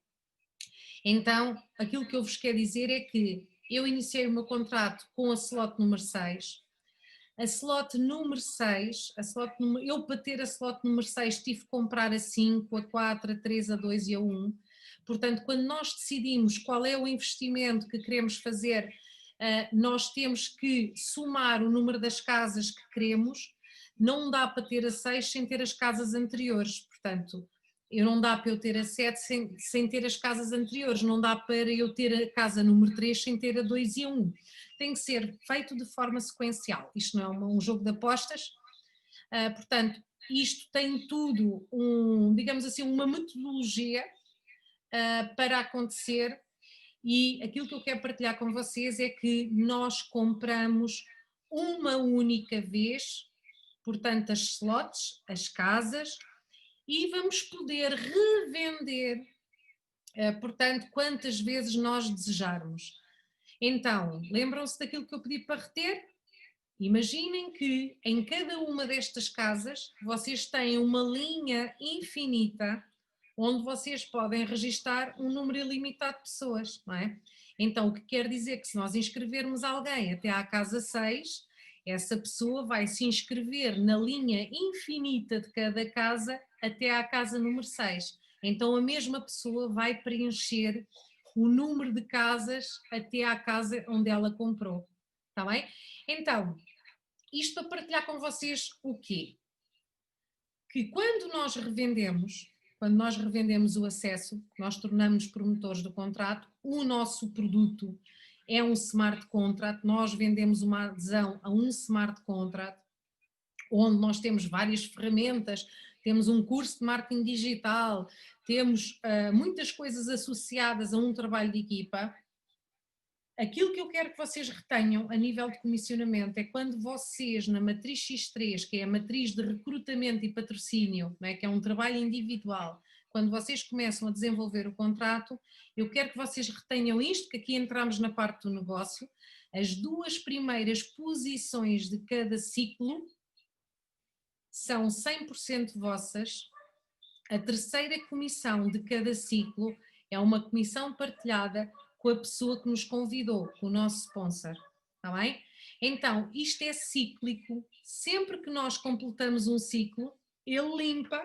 Então, aquilo que eu vos quero dizer é que eu iniciei o meu contrato com a slot número 6. A slot número 6, eu para ter a slot número 6 tive que comprar a 5, a 4, a 3, a 2 e a 1. Portanto, quando nós decidimos qual é o investimento que queremos fazer, nós temos que somar o número das casas que queremos. Não dá para ter a 6 sem ter as casas anteriores, portanto, não dá para eu ter a 7 sem ter as casas anteriores, não dá para eu ter a casa número 3 sem ter a 2 e a 1. Tem que ser feito de forma sequencial. Isto não é um jogo de apostas, portanto, isto tem tudo, digamos assim, uma metodologia para acontecer, e aquilo que eu quero partilhar com vocês é que nós compramos uma única vez, portanto, as slots, as casas, e vamos poder revender, portanto, quantas vezes nós desejarmos. Então, lembram-se daquilo que eu pedi para reter? Imaginem que em cada uma destas casas vocês têm uma linha infinita onde vocês podem registar um número ilimitado de pessoas, não é? Então, o que quer dizer que se nós inscrevermos alguém até à casa 6, essa pessoa vai se inscrever na linha infinita de cada casa até à casa número 6. Então, a mesma pessoa vai preencher o número de casas até à casa onde ela comprou, está bem? Então, isto para partilhar com vocês o quê? Que quando nós revendemos o acesso, nós tornamos promotores do contrato, o nosso produto é um smart contract, nós vendemos uma adesão a um smart contract, onde nós temos várias ferramentas, temos um curso de marketing digital, temos muitas coisas associadas a um trabalho de equipa. Aquilo que eu quero que vocês retenham a nível de comissionamento é quando vocês, na matriz X3, que é a matriz de recrutamento e patrocínio, não é? Que é um trabalho individual, quando vocês começam a desenvolver o contrato, eu quero que vocês retenham isto, que aqui entramos na parte do negócio, as duas primeiras posições de cada ciclo são 100% vossas, a terceira comissão de cada ciclo É uma comissão partilhada com a pessoa que nos convidou, com o nosso sponsor, está bem? Então, isto é cíclico. Sempre que nós completamos um ciclo, ele limpa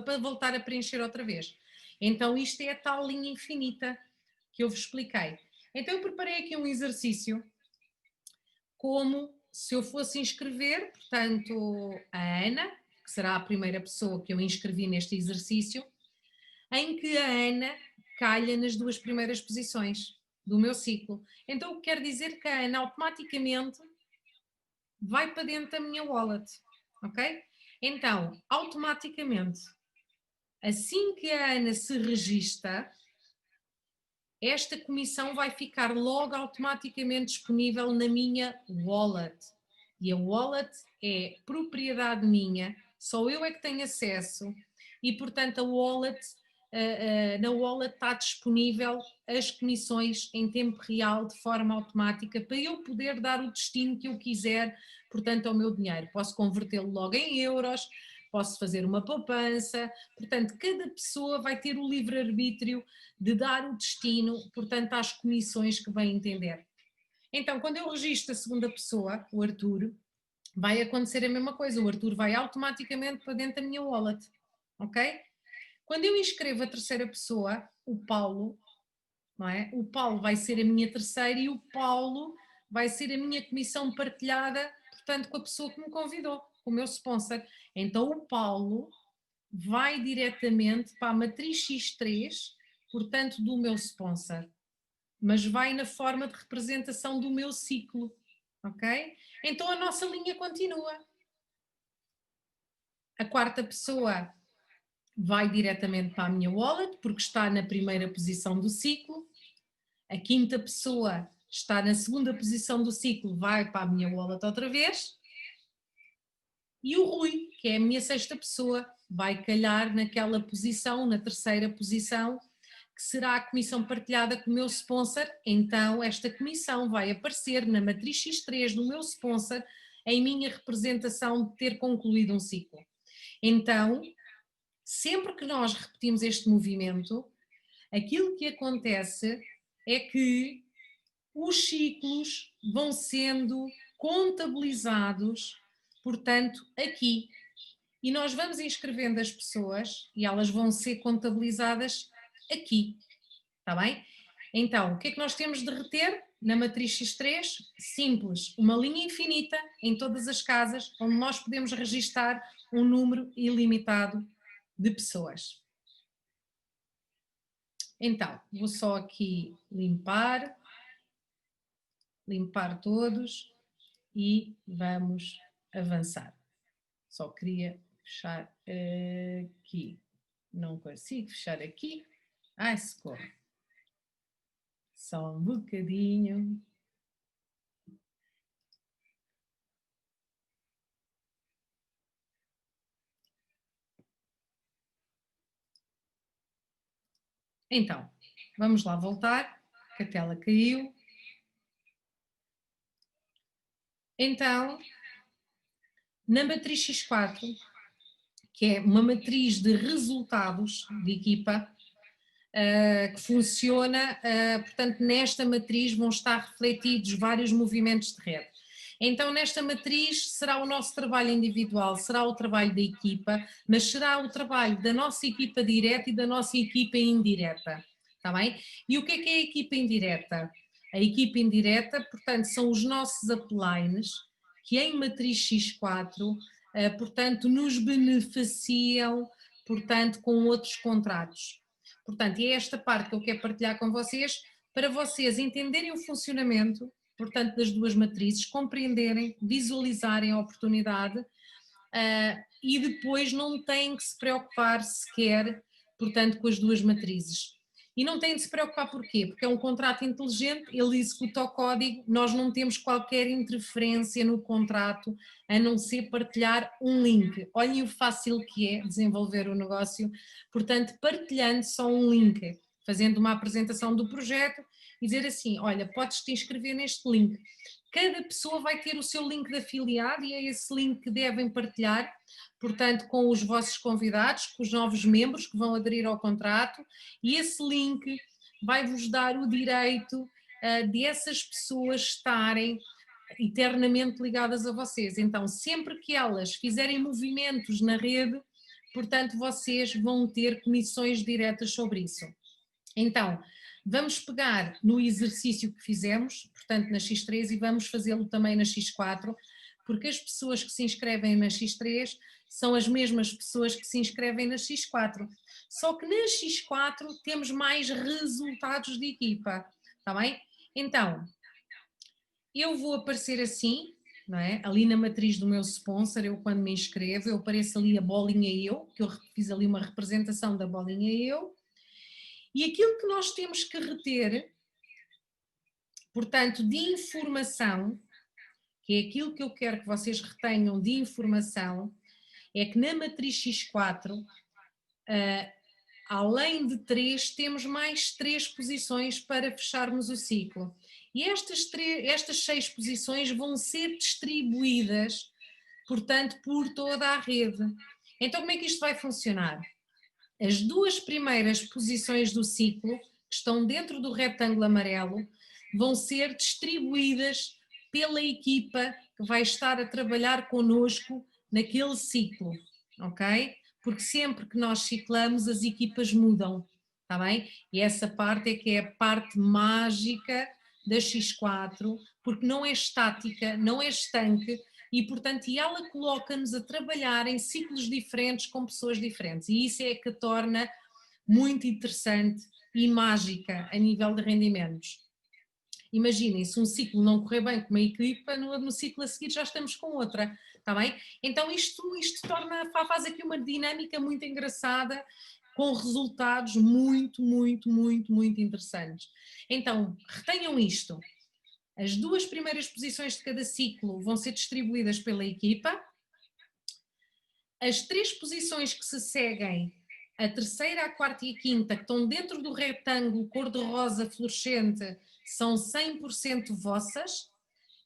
para voltar a preencher outra vez. Então, isto é a tal linha infinita que eu vos expliquei. Então, eu preparei aqui um exercício como se eu fosse inscrever, portanto, a Ana, que será a primeira pessoa que eu inscrevi neste exercício, em que a Ana calha nas duas primeiras posições do meu ciclo. Então, o que quer dizer que a Ana automaticamente vai para dentro da minha wallet, ok? Então, automaticamente, assim que a Ana se registra, esta comissão vai ficar logo automaticamente disponível na minha wallet. E a wallet é propriedade minha, só eu é que tenho acesso e, portanto, a wallet, na wallet está disponível as comissões em tempo real, de forma automática, para eu poder dar o destino que eu quiser, portanto, ao meu dinheiro. Posso convertê-lo logo em euros, posso fazer uma poupança, portanto, cada pessoa vai ter o livre-arbítrio de dar o destino, portanto, às comissões que bem entender. Então, quando eu registro a segunda pessoa, o Arthur, vai acontecer a mesma coisa, o Arthur vai automaticamente para dentro da minha wallet, ok? Quando eu inscrevo a terceira pessoa, o Paulo, não é? O Paulo vai ser a minha terceira e o Paulo vai ser a minha comissão partilhada, portanto, com a pessoa que me convidou, com o meu sponsor. Então, o Paulo vai diretamente para a matriz X3, portanto, do meu sponsor, mas vai na forma de representação do meu ciclo, ok? Então, a nossa linha continua. A quarta pessoa vai diretamente para a minha wallet, porque está na primeira posição do ciclo. A quinta pessoa está na segunda posição do ciclo, vai para a minha wallet outra vez. E o Rui, que é a minha sexta pessoa, vai calhar naquela posição, na terceira posição, que será a comissão partilhada com o meu sponsor. Então, esta comissão vai aparecer na matriz X3 do meu sponsor em minha representação de ter concluído um ciclo. Então, sempre que nós repetimos este movimento, aquilo que acontece é que os ciclos vão sendo contabilizados, portanto, aqui. E nós vamos inscrevendo as pessoas e elas vão ser contabilizadas aqui, está bem? Então, o que é que nós temos de reter na matriz X3? Simples, uma linha infinita em todas as casas onde nós podemos registar um número ilimitado de pessoas. Então, vou só aqui limpar todos e vamos avançar. Só queria fechar aqui. Não consigo fechar aqui. Ai, socorro. Só um bocadinho. Então, vamos lá voltar, que a tela caiu. Então, na matriz X4, que é uma matriz de resultados de equipa, que funciona, portanto, nesta matriz vão estar refletidos vários movimentos de rede. Então, nesta matriz será o nosso trabalho individual, será o trabalho da equipa, mas será o trabalho da nossa equipa direta e da nossa equipa indireta, está bem? E o que é a equipa indireta? A equipa indireta, portanto, são os nossos uplines, que em matriz X4, portanto, nos beneficiam, portanto, com outros contratos. Portanto, e é esta parte que eu quero partilhar com vocês, para vocês entenderem o funcionamento, portanto, das duas matrizes, compreenderem, visualizarem a oportunidade e depois não têm que se preocupar sequer, portanto, com as duas matrizes. E não têm de se preocupar porquê? Porque é um contrato inteligente, ele executa o código, nós não temos qualquer interferência no contrato, a não ser partilhar um link. Olhem o fácil que é desenvolver o negócio, portanto, partilhando só um link, fazendo uma apresentação do projeto e dizer assim, olha, podes te inscrever neste link. cada pessoa vai ter o seu link de afiliado e é esse link que devem partilhar, portanto, com os vossos convidados, com os novos membros que vão aderir ao contrato, e esse link vai-vos dar o direito dessas pessoas estarem eternamente ligadas a vocês. Então, sempre que elas fizerem movimentos na rede, portanto, vocês vão ter comissões diretas sobre isso. Então, vamos pegar no exercício que fizemos, portanto, na X3, e vamos fazê-lo também na X4, porque as pessoas que se inscrevem na X3 são as mesmas pessoas que se inscrevem na X4. Só que na X4 temos mais resultados de equipa, está bem? Então, eu vou aparecer assim, não é? Ali na matriz do meu sponsor, eu quando me inscrevo, eu apareço ali a bolinha eu, que eu fiz ali uma representação da bolinha eu, e aquilo que nós temos que reter, portanto, de informação, que é aquilo que eu quero que vocês retenham de informação, é que na matriz X4, além de 3, temos mais 3 posições para fecharmos o ciclo. E estas 6 posições vão ser distribuídas, portanto, por toda a rede. Então, como é que isto vai funcionar? As 2 primeiras posições do ciclo, que estão dentro do retângulo amarelo, vão ser distribuídas pela equipa que vai estar a trabalhar connosco naquele ciclo, ok? Porque sempre que nós ciclamos as equipas mudam, está bem? E essa parte é que é a parte mágica da X4, porque não é estática, não é estanque, e portanto ela coloca-nos a trabalhar em ciclos diferentes com pessoas diferentes, e isso é que a torna muito interessante e mágica a nível de rendimentos. Imaginem, se um ciclo não correr bem com uma equipa, no ciclo a seguir já estamos com outra, está bem? Então isto faz aqui uma dinâmica muito engraçada, com resultados muito, muito, muito, muito interessantes. Então, retenham isto. As 2 primeiras posições de cada ciclo vão ser distribuídas pela equipa. As 3 posições que se seguem, a terceira, a quarta e a quinta, que estão dentro do retângulo cor-de-rosa fluorescente, são 100% vossas.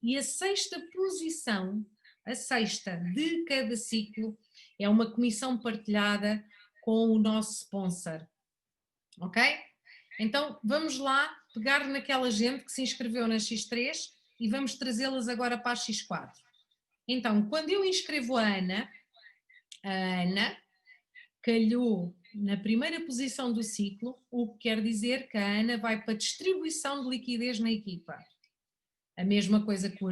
E a sexta posição, a sexta de cada ciclo, é uma comissão partilhada com o nosso sponsor. Ok? Então vamos lá pegar naquela gente que se inscreveu na X3 e vamos trazê-las agora para a X4. Então, quando eu inscrevo a Ana calhou na primeira posição do ciclo, o que quer dizer que a Ana vai para a distribuição de liquidez na equipa. A mesma coisa que o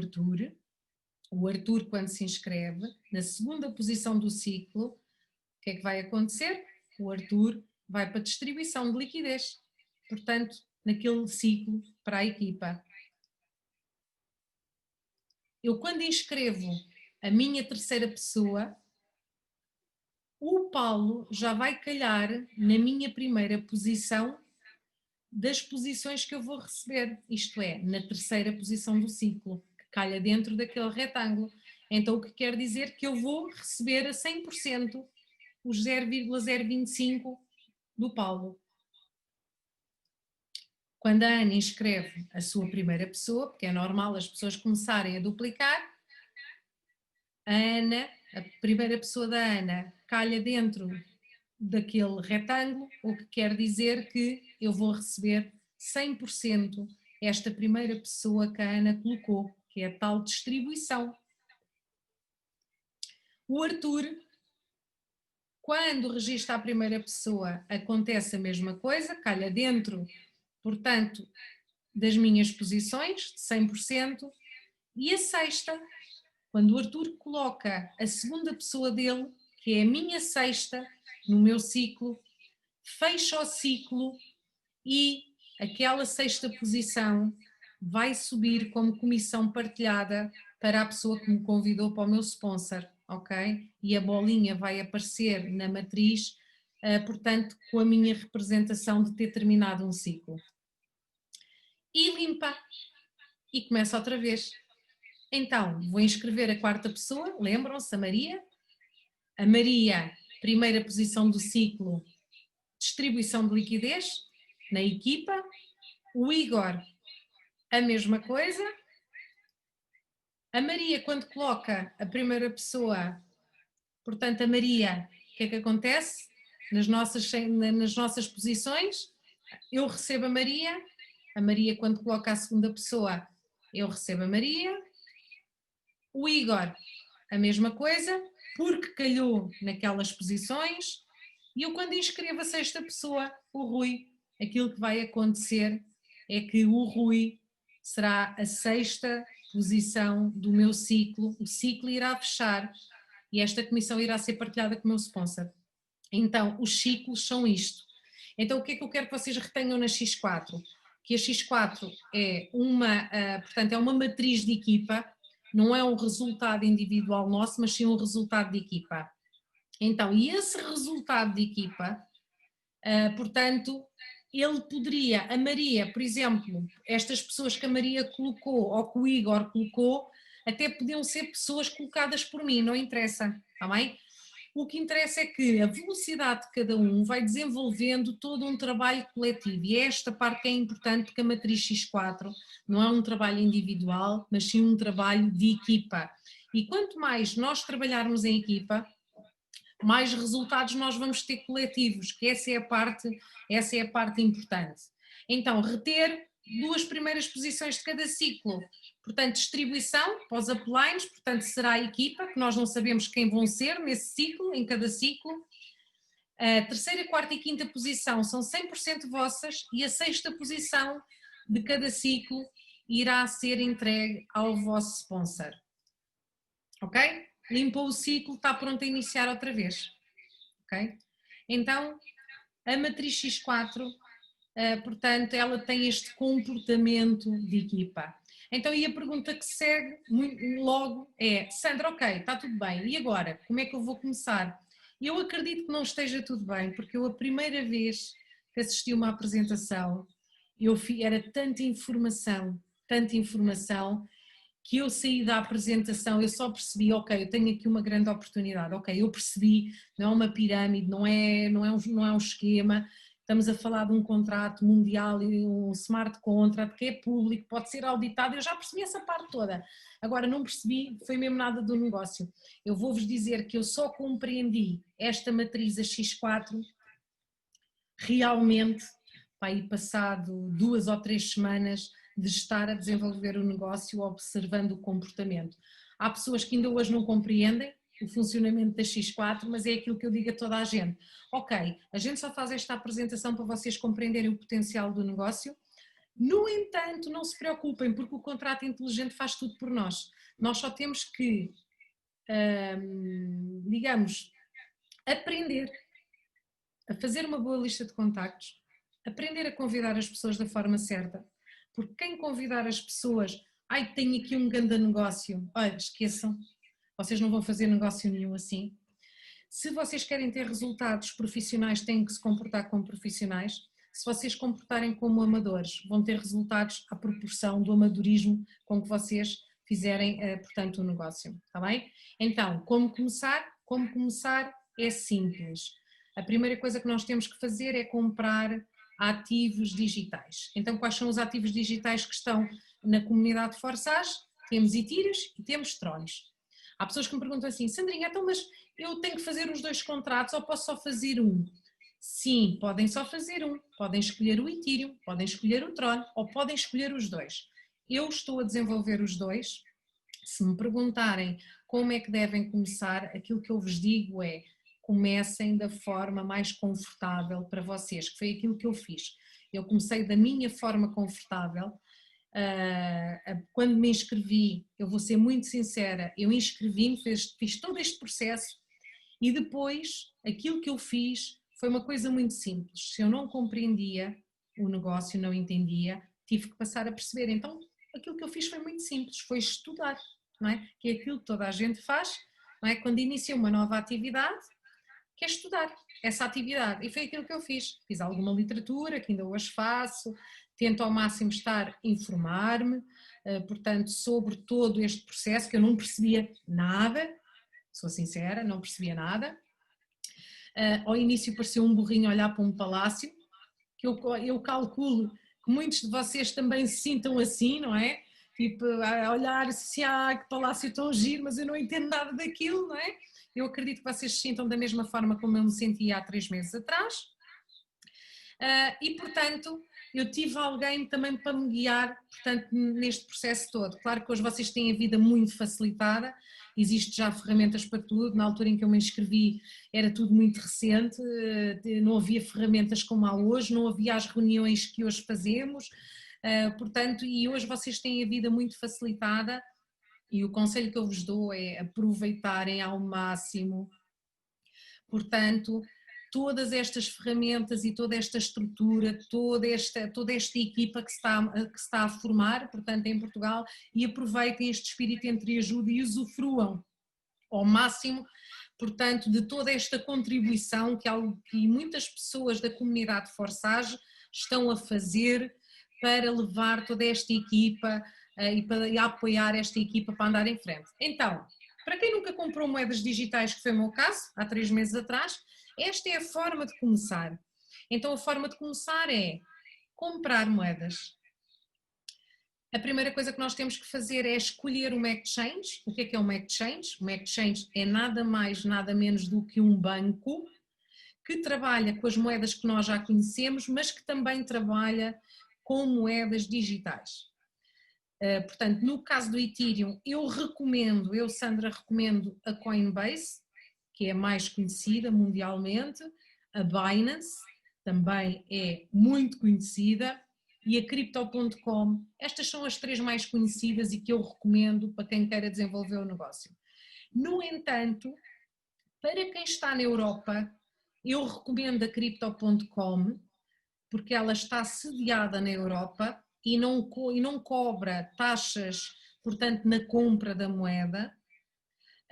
Arthur quando se inscreve, na segunda posição do ciclo, o que é que vai acontecer? O Arthur vai para a distribuição de liquidez, portanto, naquele ciclo para a equipa. Eu quando inscrevo a minha terceira pessoa, o Paulo já vai calhar na minha primeira posição das posições que eu vou receber, isto é, na terceira posição do ciclo, que calha dentro daquele retângulo. Então o que quer dizer que eu vou receber a 100% os 0,025 do Paulo. Quando a Ana inscreve a sua primeira pessoa, porque é normal as pessoas começarem a duplicar, a Ana, a primeira pessoa da Ana, calha dentro daquele retângulo, o que quer dizer que eu vou receber 100% esta primeira pessoa que a Ana colocou, que é a tal distribuição. O Arthur, quando registra a primeira pessoa, acontece a mesma coisa, calha dentro, portanto, das minhas posições, de 100%, e a sexta, quando o Arthur coloca a segunda pessoa dele, que é a minha sexta, no meu ciclo, fecha o ciclo e aquela sexta posição vai subir como comissão partilhada para a pessoa que me convidou para o meu sponsor, ok? E a bolinha vai aparecer na matriz, portanto, com a minha representação de ter terminado um ciclo. E limpa. E começa outra vez. Então, vou inscrever a quarta pessoa, lembram-se, a Maria. A Maria, primeira posição do ciclo, distribuição de liquidez na equipa. O Igor, a mesma coisa. A Maria, quando coloca a primeira pessoa, portanto, a Maria, o que é que acontece? Nas nossas posições, eu recebo a Maria, quando coloca a segunda pessoa, eu recebo a Maria, o Igor, a mesma coisa, porque calhou naquelas posições, e eu, quando inscrevo a sexta pessoa, o Rui, aquilo que vai acontecer é que o Rui será a sexta posição do meu ciclo, o ciclo irá fechar e esta comissão irá ser partilhada com o meu sponsor. Então, os ciclos são isto. Então, o que é que eu quero que vocês retenham na X4? Que a X4 é portanto, é uma matriz de equipa, não é um resultado individual nosso, mas sim um resultado de equipa. Então, e esse resultado de equipa, portanto, ele poderia, a Maria, por exemplo, estas pessoas que a Maria colocou ou que o Igor colocou, até podiam ser pessoas colocadas por mim, não interessa, está bem? O que interessa é que a velocidade de cada um vai desenvolvendo todo um trabalho coletivo e é esta parte que é importante porque a matriz X4 não é um trabalho individual, mas sim um trabalho de equipa. E quanto mais nós trabalharmos em equipa, mais resultados nós vamos ter coletivos, que essa é a parte importante. Então, reter duas primeiras posições de cada ciclo, portanto, distribuição para os uplines, portanto, será a equipa, que nós não sabemos quem vão ser nesse ciclo, em cada ciclo. A terceira, quarta e quinta posição são 100% vossas e a sexta posição de cada ciclo irá ser entregue ao vosso sponsor. Ok? Limpou o ciclo, está pronto a iniciar outra vez. Ok? Então, a matriz X4, portanto, ela tem este comportamento de equipa. Então, e a pergunta que segue logo é: Sandra, ok, está tudo bem, e agora? Como é que eu vou começar? Eu acredito que não esteja tudo bem, porque eu a primeira vez que assisti uma apresentação, era tanta informação, que eu saí da apresentação, eu só percebi, ok, eu tenho aqui uma grande oportunidade, ok, eu percebi, não é uma pirâmide, não é um esquema, estamos a falar de um contrato mundial e um smart contract que é público, pode ser auditado, eu já percebi essa parte toda. Agora não percebi, foi mesmo nada do negócio. Eu vou-vos dizer que eu só compreendi esta matriz a X4 realmente, aí passado 2 ou 3 semanas de estar a desenvolver o negócio observando o comportamento. Há pessoas que ainda hoje não compreendem o funcionamento da X4, mas é aquilo que eu digo a toda a gente. Ok, a gente só faz esta apresentação para vocês compreenderem o potencial do negócio. No entanto, não se preocupem, porque o contrato inteligente faz tudo por nós. Nós só temos que, digamos, aprender a fazer uma boa lista de contactos, aprender a convidar as pessoas da forma certa, porque quem convidar as pessoas, ai, tenho aqui um grande negócio, olha, esqueçam, vocês não vão fazer negócio nenhum assim. Se vocês querem ter resultados profissionais, têm que se comportar como profissionais. Se vocês comportarem como amadores, vão ter resultados à proporção do amadorismo com que vocês fizerem, portanto, o negócio, está bem? Então, como começar? Como começar é simples. A primeira coisa que nós temos que fazer é comprar ativos digitais. Então, quais são os ativos digitais que estão na comunidade de Forsage? Temos Ethereum e temos Tronos. Há pessoas que me perguntam assim, Sandrinha, então mas eu tenho que fazer os 2 contratos ou posso só fazer um? Sim, podem só fazer um, podem escolher o Ethereum, podem escolher o Tron ou podem escolher os 2. Eu estou a desenvolver os 2, se me perguntarem como é que devem começar, aquilo que eu vos digo é, comecem da forma mais confortável para vocês, que foi aquilo que eu fiz. Eu comecei da minha forma confortável. Quando me inscrevi, eu vou ser muito sincera, eu inscrevi-me, fiz todo este processo e depois aquilo que eu fiz foi uma coisa muito simples. Se eu não compreendia o negócio, não entendia, tive que passar a perceber. Então aquilo que eu fiz foi muito simples, foi estudar, não é? Que é aquilo que toda a gente faz, não é? Quando inicia uma nova atividade, que é estudar essa atividade. E foi aquilo que eu fiz. Fiz alguma literatura, que ainda hoje faço, tento ao máximo estar, informar-me, portanto, sobre todo este processo, que eu não percebia nada, sou sincera, não percebia nada. Ao início parecia um burrinho a olhar para um palácio, que eu calculo que muitos de vocês também se sintam assim, não é? tipo, a olhar assim, que palácio tão giro, mas eu não entendo nada daquilo, não é? Eu acredito que vocês se sintam da mesma forma como eu me sentia há 3 meses atrás. E, portanto, eu tive alguém também para me guiar, portanto, neste processo todo. Claro que hoje vocês têm a vida muito facilitada, existe já ferramentas para tudo. Na altura em que eu me inscrevi era tudo muito recente, não havia ferramentas como há hoje, não havia as reuniões que hoje fazemos, portanto, e hoje vocês têm a vida muito facilitada e o conselho que eu vos dou é aproveitarem ao máximo, portanto, todas estas ferramentas e toda esta estrutura, toda esta equipa que se está a formar, portanto, em Portugal, e aproveitem este espírito entre ajuda e usufruam ao máximo, portanto, de toda esta contribuição que muitas pessoas da comunidade Forsage estão a fazer para levar toda esta equipa e para apoiar esta equipa para andar em frente. Então, para quem nunca comprou moedas digitais, que foi o meu caso, há 3 meses atrás, esta é a forma de começar. Então a forma de começar é comprar moedas. A primeira coisa que nós temos que fazer é escolher uma exchange. O que é uma exchange? Uma exchange é nada mais, nada menos do que um banco que trabalha com as moedas que nós já conhecemos, mas que também trabalha com moedas digitais. Portanto, no caso do Ethereum, eu, Sandra, recomendo a Coinbase, que é a mais conhecida mundialmente, a Binance, também é muito conhecida, e a Crypto.com. Estas são as 3 mais conhecidas e que eu recomendo para quem queira desenvolver o negócio. No entanto, para quem está na Europa, eu recomendo a Crypto.com, porque ela está sediada na Europa e não cobra taxas, portanto, na compra da moeda.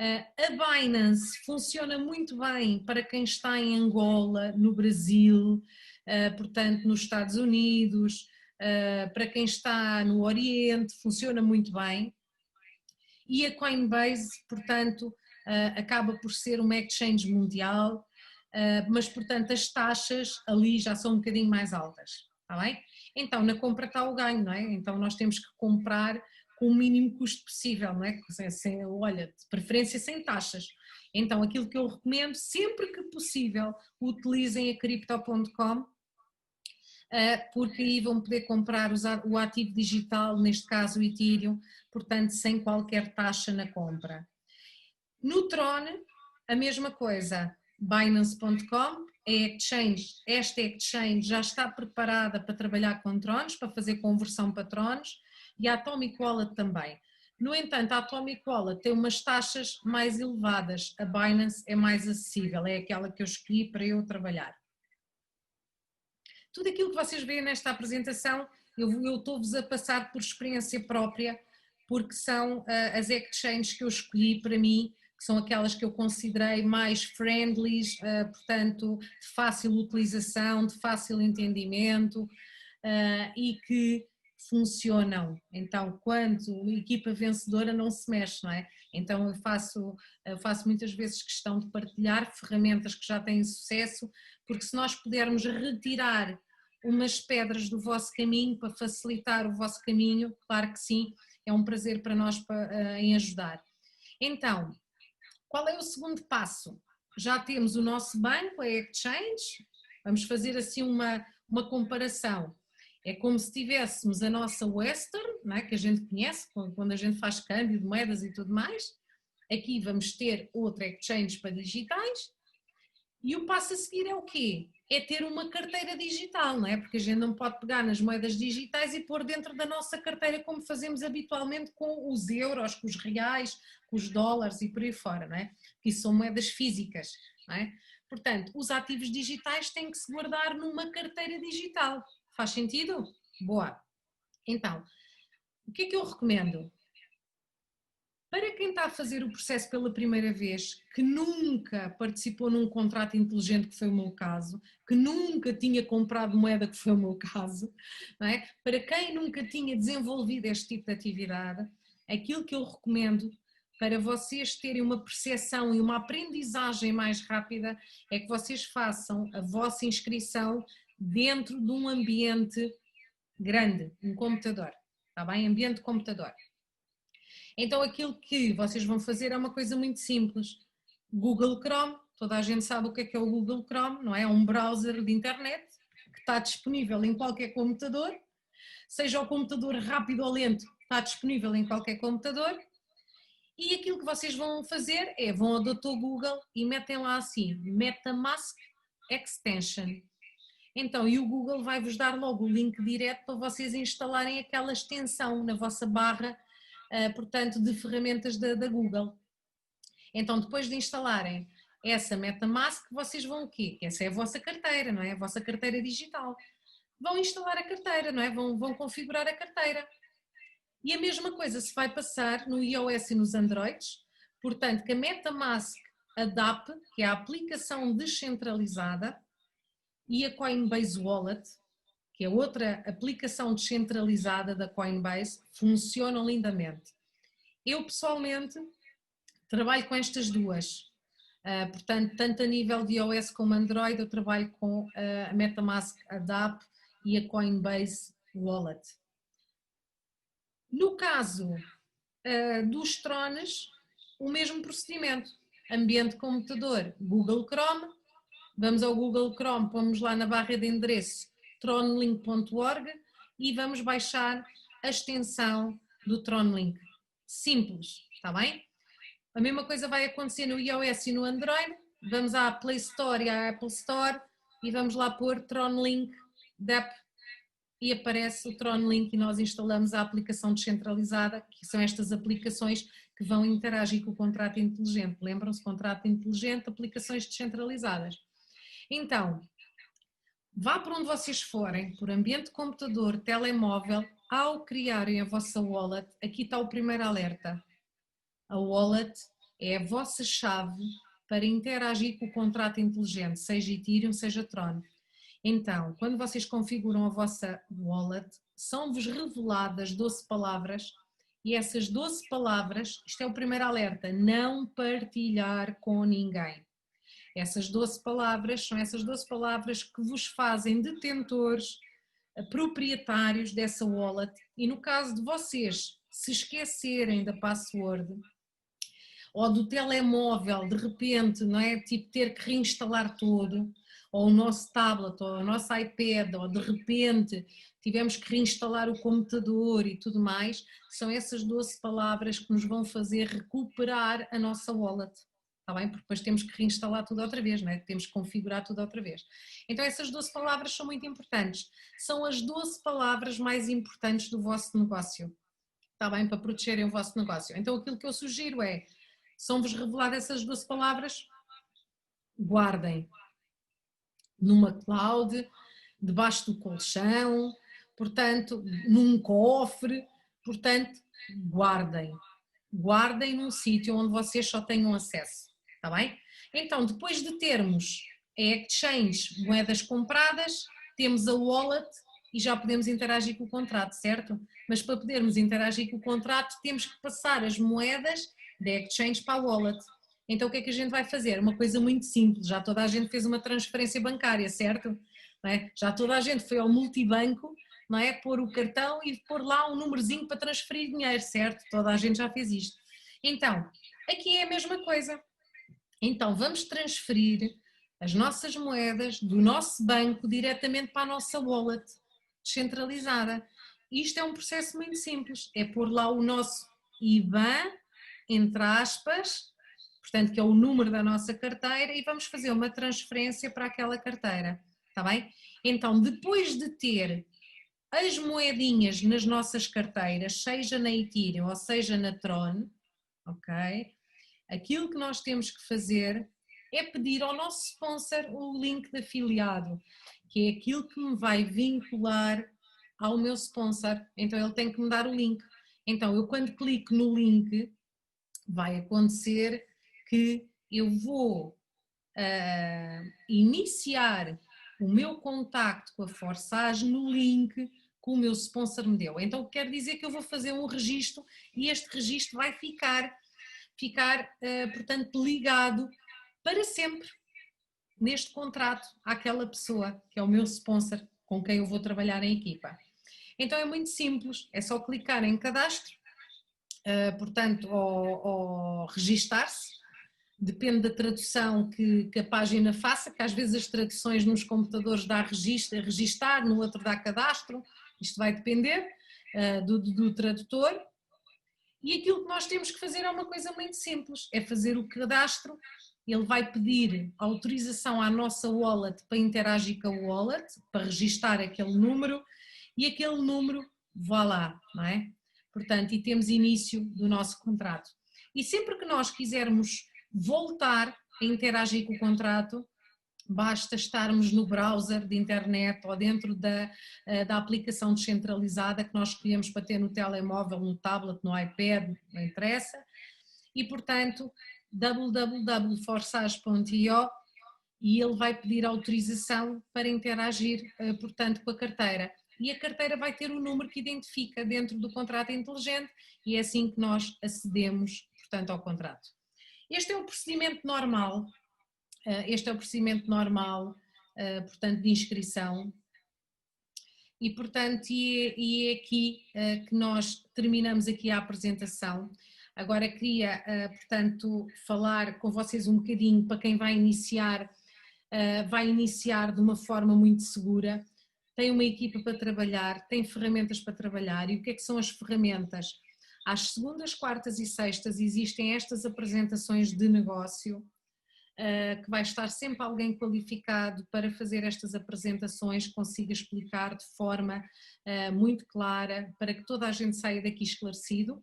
A Binance funciona muito bem para quem está em Angola, no Brasil, portanto, nos Estados Unidos, para quem está no Oriente, funciona muito bem. E a Coinbase, portanto, acaba por ser uma exchange mundial, mas, portanto, as taxas ali já são um bocadinho mais altas, está bem? Então, na compra está o ganho, não é? Então, nós temos que comprar com o mínimo custo possível, não é? Olha, de preferência sem taxas. Então, aquilo que eu recomendo, sempre que possível, utilizem a Crypto.com, porque aí vão poder comprar o ativo digital, neste caso o Ethereum, portanto, sem qualquer taxa na compra. No Tron, a mesma coisa, Binance.com, esta exchange já está preparada para trabalhar com Trons, para fazer conversão para Trons, e a Atomic Wallet também. No entanto, a Atomic Wallet tem umas taxas mais elevadas, a Binance é mais acessível, é aquela que eu escolhi para eu trabalhar. Tudo aquilo que vocês veem nesta apresentação, eu estou-vos a passar por experiência própria, porque são as exchanges que eu escolhi para mim, que são aquelas que eu considerei mais friendly, portanto, de fácil utilização, de fácil entendimento e que funcionam. Então, quando a equipa vencedora não se mexe, não é? Então eu faço muitas vezes questão de partilhar ferramentas que já têm sucesso, porque se nós pudermos retirar umas pedras do vosso caminho para facilitar o vosso caminho, claro que sim, é um prazer para nós em ajudar. Então, qual é o segundo passo? Já temos o nosso banco, a exchange, vamos fazer assim uma comparação. É como se tivéssemos a nossa Western, não é? Que a gente conhece, quando a gente faz câmbio de moedas e tudo mais. Aqui vamos ter outra exchange para digitais. E o passo a seguir é o quê? É ter uma carteira digital, não é? Porque a gente não pode pegar nas moedas digitais e pôr dentro da nossa carteira como fazemos habitualmente com os euros, com os reais, com os dólares e por aí fora, não é? Porque isso são moedas físicas, não é? Portanto, os ativos digitais têm que se guardar numa carteira digital. Faz sentido? Boa. Então, o que é que eu recomendo? Para quem está a fazer o processo pela primeira vez, que nunca participou num contrato inteligente, que foi o meu caso, que nunca tinha comprado moeda, que foi o meu caso, não é? Para quem nunca tinha desenvolvido este tipo de atividade, aquilo que eu recomendo para vocês terem uma percepção e uma aprendizagem mais rápida é que vocês façam a vossa inscrição dentro de um ambiente grande, um computador. está bem? Ambiente de computador. Então aquilo que vocês vão fazer é uma coisa muito simples. Google Chrome, toda a gente sabe o que é o Google Chrome, não é? É um browser de internet que está disponível em qualquer computador, seja o computador rápido ou lento, está disponível em qualquer computador. E aquilo que vocês vão fazer é, vão ao Dr. Google e metem lá assim, MetaMask Extension. Então, e o Google vai-vos dar logo o link direto para vocês instalarem aquela extensão na vossa barra, portanto, de ferramentas da Google. Então, depois de instalarem essa MetaMask, vocês vão o quê? Essa é a vossa carteira, não é? A vossa carteira digital. Vão instalar a carteira, não é? Vão configurar a carteira. E a mesma coisa se vai passar no iOS e nos Androids, portanto, que a MetaMask Adapt, que é a aplicação descentralizada, e a Coinbase Wallet, que é outra aplicação descentralizada da Coinbase, funcionam lindamente. Eu, pessoalmente, trabalho com estas duas. Portanto, tanto a nível de iOS como Android, eu trabalho com a MetaMask Adapt e a Coinbase Wallet. No caso dos Trones, o mesmo procedimento. Ambiente computador, Google Chrome. Vamos ao Google Chrome, pomos lá na barra de endereço tronlink.org e vamos baixar a extensão do Tronlink. Simples, está bem? A mesma coisa vai acontecer no iOS e no Android. Vamos à Play Store e à Apple Store e vamos lá pôr Tronlink DApp e aparece o Tronlink e nós instalamos a aplicação descentralizada, que são estas aplicações que vão interagir com o contrato inteligente. Lembram-se? Contrato inteligente, aplicações descentralizadas. Então, vá para onde vocês forem, por ambiente de computador, telemóvel, ao criarem a vossa wallet, aqui está o primeiro alerta. A wallet é a vossa chave para interagir com o contrato inteligente, seja Ethereum, seja Tron. Então, quando vocês configuram a vossa wallet, são-vos reveladas 12 palavras e essas 12 palavras, isto é o primeiro alerta, não partilhar com ninguém. Essas 12 palavras são essas 12 palavras que vos fazem detentores, proprietários dessa wallet e no caso de vocês se esquecerem da password ou do telemóvel, de repente, não é? Tipo ter que reinstalar tudo, ou o nosso tablet, ou o nosso iPad, ou de repente tivemos que reinstalar o computador e tudo mais, são essas 12 palavras que nos vão fazer recuperar a nossa wallet. Está bem? Porque depois temos que reinstalar tudo outra vez, não é? Temos que configurar tudo outra vez. Então essas 12 palavras são muito importantes. São as 12 palavras mais importantes do vosso negócio. Está bem? Para protegerem o vosso negócio. Então aquilo que eu sugiro é, são-vos reveladas essas 12 palavras, guardem numa cloud, debaixo do colchão, portanto, num cofre, portanto, guardem. Guardem num sítio onde vocês só tenham acesso, está bem? Então, depois de termos a exchange, moedas compradas, temos a wallet e já podemos interagir com o contrato, certo? Mas para podermos interagir com o contrato, temos que passar as moedas da exchange para a wallet. Então o que é que a gente vai fazer? Uma coisa muito simples, já toda a gente fez uma transferência bancária, certo? Não é? Já toda a gente foi ao multibanco, não é? Pôr o cartão e pôr lá um númerozinho para transferir dinheiro, certo? Toda a gente já fez isto. Então, aqui é a mesma coisa. Então vamos transferir as nossas moedas do nosso banco diretamente para a nossa wallet descentralizada. Isto é um processo muito simples, é pôr lá o nosso IBAN, entre aspas, portanto que é o número da nossa carteira e vamos fazer uma transferência para aquela carteira, está bem? Então depois de ter as moedinhas nas nossas carteiras, seja na Ethereum ou seja na Tron, ok? Aquilo que nós temos que fazer é pedir ao nosso sponsor o link de afiliado, que é aquilo que me vai vincular ao meu sponsor, então ele tem que me dar o link. Então eu quando clico no link, vai acontecer que eu vou iniciar o meu contacto com a Forsage no link que o meu sponsor me deu. Então quer dizer que eu vou fazer um registro e este registro vai ficar portanto, ligado para sempre neste contrato àquela pessoa que é o meu sponsor com quem eu vou trabalhar em equipa. Então é muito simples, é só clicar em cadastro, portanto, ou registar-se, depende da tradução que a página faça, que às vezes as traduções nos computadores dá registar, no outro dá cadastro, isto vai depender do tradutor. E aquilo que nós temos que fazer é uma coisa muito simples, é fazer o cadastro. Ele vai pedir autorização à nossa wallet para interagir com a wallet, para registar aquele número, e aquele número vá lá, não é? Portanto, e temos início do nosso contrato. E sempre que nós quisermos voltar a interagir com o contrato, basta estarmos no browser de internet ou dentro da aplicação descentralizada que nós escolhemos para ter no telemóvel, no tablet, no iPad, não interessa, e portanto www.forsage.io, e ele vai pedir autorização para interagir, portanto, com a carteira. E a carteira vai ter o número que identifica dentro do contrato inteligente e é assim que nós acedemos, portanto, ao contrato. Este é o procedimento normal. Portanto, de inscrição, e portanto é aqui que nós terminamos aqui a apresentação. Agora queria, portanto, falar com vocês um bocadinho para quem vai iniciar de uma forma muito segura, tem uma equipa para trabalhar, tem ferramentas para trabalhar. E o que é que são as ferramentas? Às segundas, quartas e sextas existem estas apresentações de negócio, que vai estar sempre alguém qualificado para fazer estas apresentações, que consiga explicar de forma muito clara, para que toda a gente saia daqui esclarecido.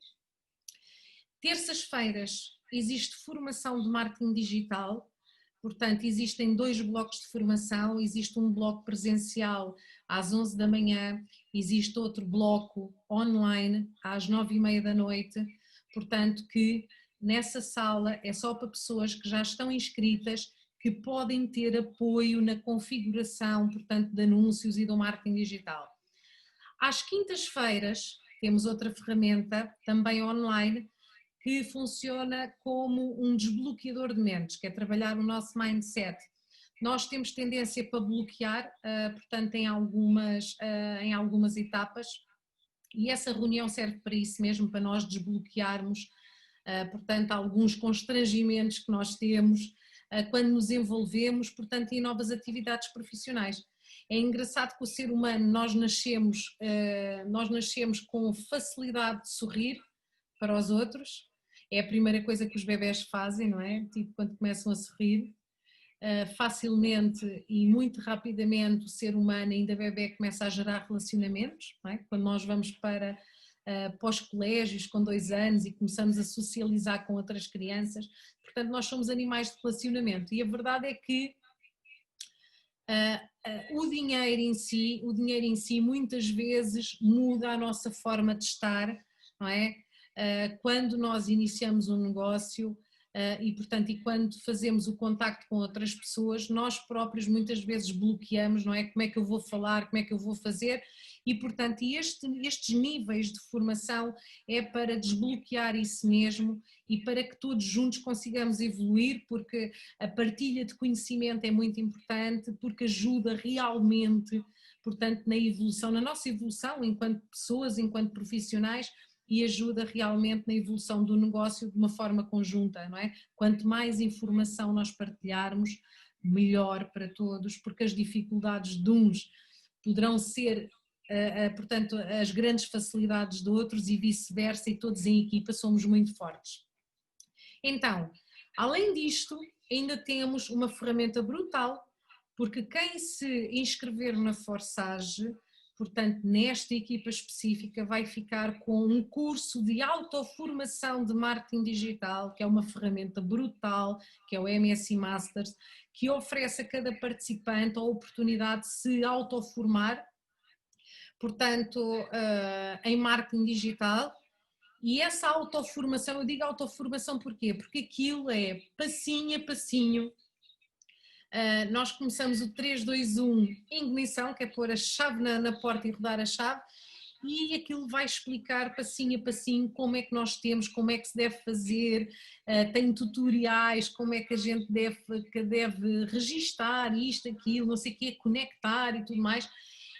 Terças-feiras existe formação de marketing digital, portanto existem 2 blocos de formação, existe um bloco presencial às 11 da manhã, existe outro bloco online às 9h30 da noite, portanto que nessa sala é só para pessoas que já estão inscritas, que podem ter apoio na configuração, portanto, de anúncios e do marketing digital. Às quintas-feiras temos outra ferramenta, também online, que funciona como um desbloqueador de mentes, que é trabalhar o nosso mindset. Nós temos tendência para bloquear, portanto, em algumas etapas, e essa reunião serve para isso mesmo, para nós desbloquearmos portanto, alguns constrangimentos que nós temos quando nos envolvemos, portanto, em novas atividades profissionais. É engraçado que o ser humano, nós nascemos com facilidade de sorrir para os outros, é a primeira coisa que os bebés fazem, não é? Tipo, quando começam a sorrir, facilmente e muito rapidamente o ser humano, ainda bebé, começa a gerar relacionamentos, não é? Quando nós vamos para os colégios com 2 anos e começamos a socializar com outras crianças, portanto nós somos animais de relacionamento e a verdade é que o dinheiro em si muitas vezes muda a nossa forma de estar, não é? Quando nós iniciamos um negócio e portanto e quando fazemos o contacto com outras pessoas, nós próprios muitas vezes bloqueamos, não é? Como é que eu vou falar, como é que eu vou fazer? E portanto estes níveis de formação é para desbloquear isso mesmo e para que todos juntos consigamos evoluir, porque a partilha de conhecimento é muito importante, porque ajuda realmente, portanto, na evolução, na nossa evolução enquanto pessoas, enquanto profissionais, e ajuda realmente na evolução do negócio de uma forma conjunta, não é? Quanto mais informação nós partilharmos, melhor para todos, porque as dificuldades de uns poderão ser, portanto, as grandes facilidades de outros e vice-versa, e todos em equipa somos muito fortes. Então, além disto, ainda temos uma ferramenta brutal, porque quem se inscrever na Forsage, portanto, nesta equipa específica, vai ficar com um curso de autoformação de marketing digital, que é uma ferramenta brutal, que é o MSI Masters, que oferece a cada participante a oportunidade de se autoformar, portanto, em marketing digital. E essa autoformação, eu digo autoformação porquê? Porque aquilo é passinho a passinho. Nós começamos o 3, 2, 1 ignição, que é pôr a chave na porta e rodar a chave, e aquilo vai explicar passinho a passinho como é que nós temos, como é que se deve fazer, tem tutoriais, como é que a gente deve registar isto, aquilo, não sei o quê, conectar e tudo mais.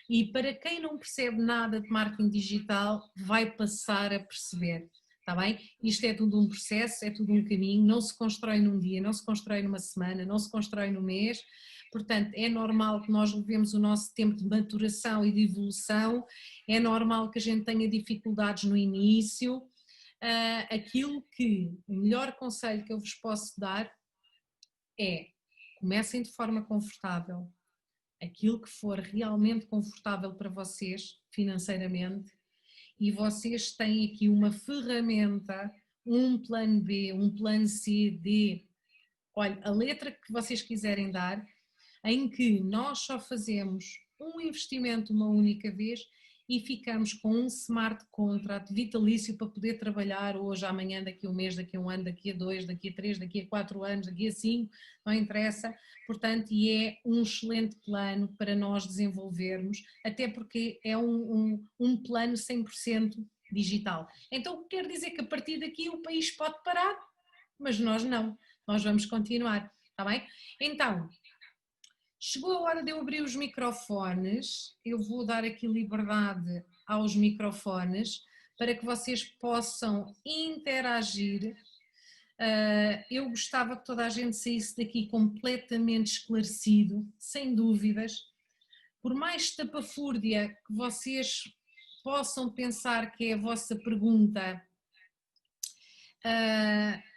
E para quem não percebe nada de marketing digital, vai passar a perceber, está bem? Isto é tudo um processo, é tudo um caminho, não se constrói num dia, não se constrói numa semana, não se constrói num mês, portanto é normal que nós levemos o nosso tempo de maturação e de evolução, é normal que a gente tenha dificuldades no início. O melhor conselho que eu vos posso dar é: comecem de forma confortável, aquilo que for realmente confortável para vocês financeiramente, e vocês têm aqui uma ferramenta, um plano B, um plano C, D, olha, a letra que vocês quiserem dar, em que nós só fazemos um investimento uma única vez e ficamos com um smart contract vitalício para poder trabalhar hoje, amanhã, daqui a um mês, daqui a um ano, daqui a 2, daqui a 3, daqui a 4 anos, daqui a 5, não interessa. Portanto, e é um excelente plano para nós desenvolvermos, até porque é um plano 100% digital. Então, o que quer dizer que a partir daqui o país pode parar, mas nós não, nós vamos continuar, está bem? Então, chegou a hora de eu abrir os microfones, eu vou dar aqui liberdade aos microfones para que vocês possam interagir. Eu gostava que toda a gente saísse daqui completamente esclarecido, sem dúvidas. Por mais estapafúrdia que vocês possam pensar que é a vossa pergunta,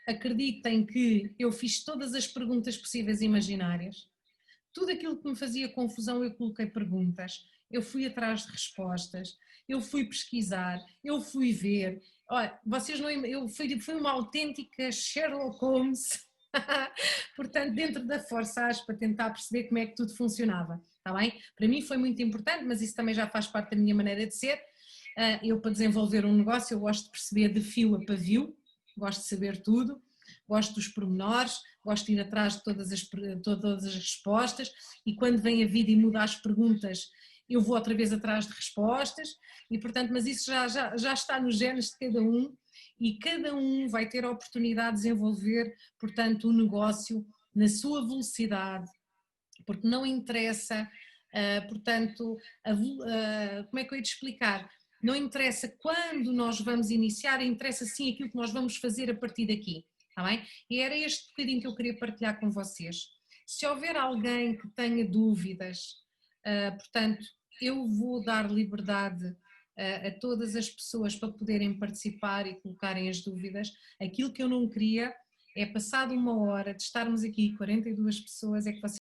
acreditem que eu fiz todas as perguntas possíveis e imaginárias. Tudo aquilo que me fazia confusão eu coloquei perguntas, eu fui atrás de respostas, eu fui pesquisar, eu fui ver. Olha, vocês não, eu fui uma autêntica Sherlock Holmes, portanto, dentro da Forsage, para tentar perceber como é que tudo funcionava, está bem? Para mim foi muito importante, mas isso também já faz parte da minha maneira de ser. Eu, para desenvolver um negócio, eu gosto de perceber de fio a pavio, gosto de saber tudo, gosto dos pormenores, gosto de ir atrás de todas as respostas, e quando vem a vida e muda as perguntas, eu vou outra vez atrás de respostas, e portanto, mas isso já está nos genes de cada um, e cada um vai ter a oportunidade de desenvolver, portanto, o negócio na sua velocidade, porque não interessa, portanto, como é que eu ia te explicar? Não interessa quando nós vamos iniciar, interessa sim aquilo que nós vamos fazer a partir daqui, está bem? E era este bocadinho que eu queria partilhar com vocês. Se houver alguém que tenha dúvidas, portanto, eu vou dar liberdade a todas as pessoas para poderem participar e colocarem as dúvidas. Aquilo que eu não queria é, passado uma hora de estarmos aqui 42 pessoas, é que vocês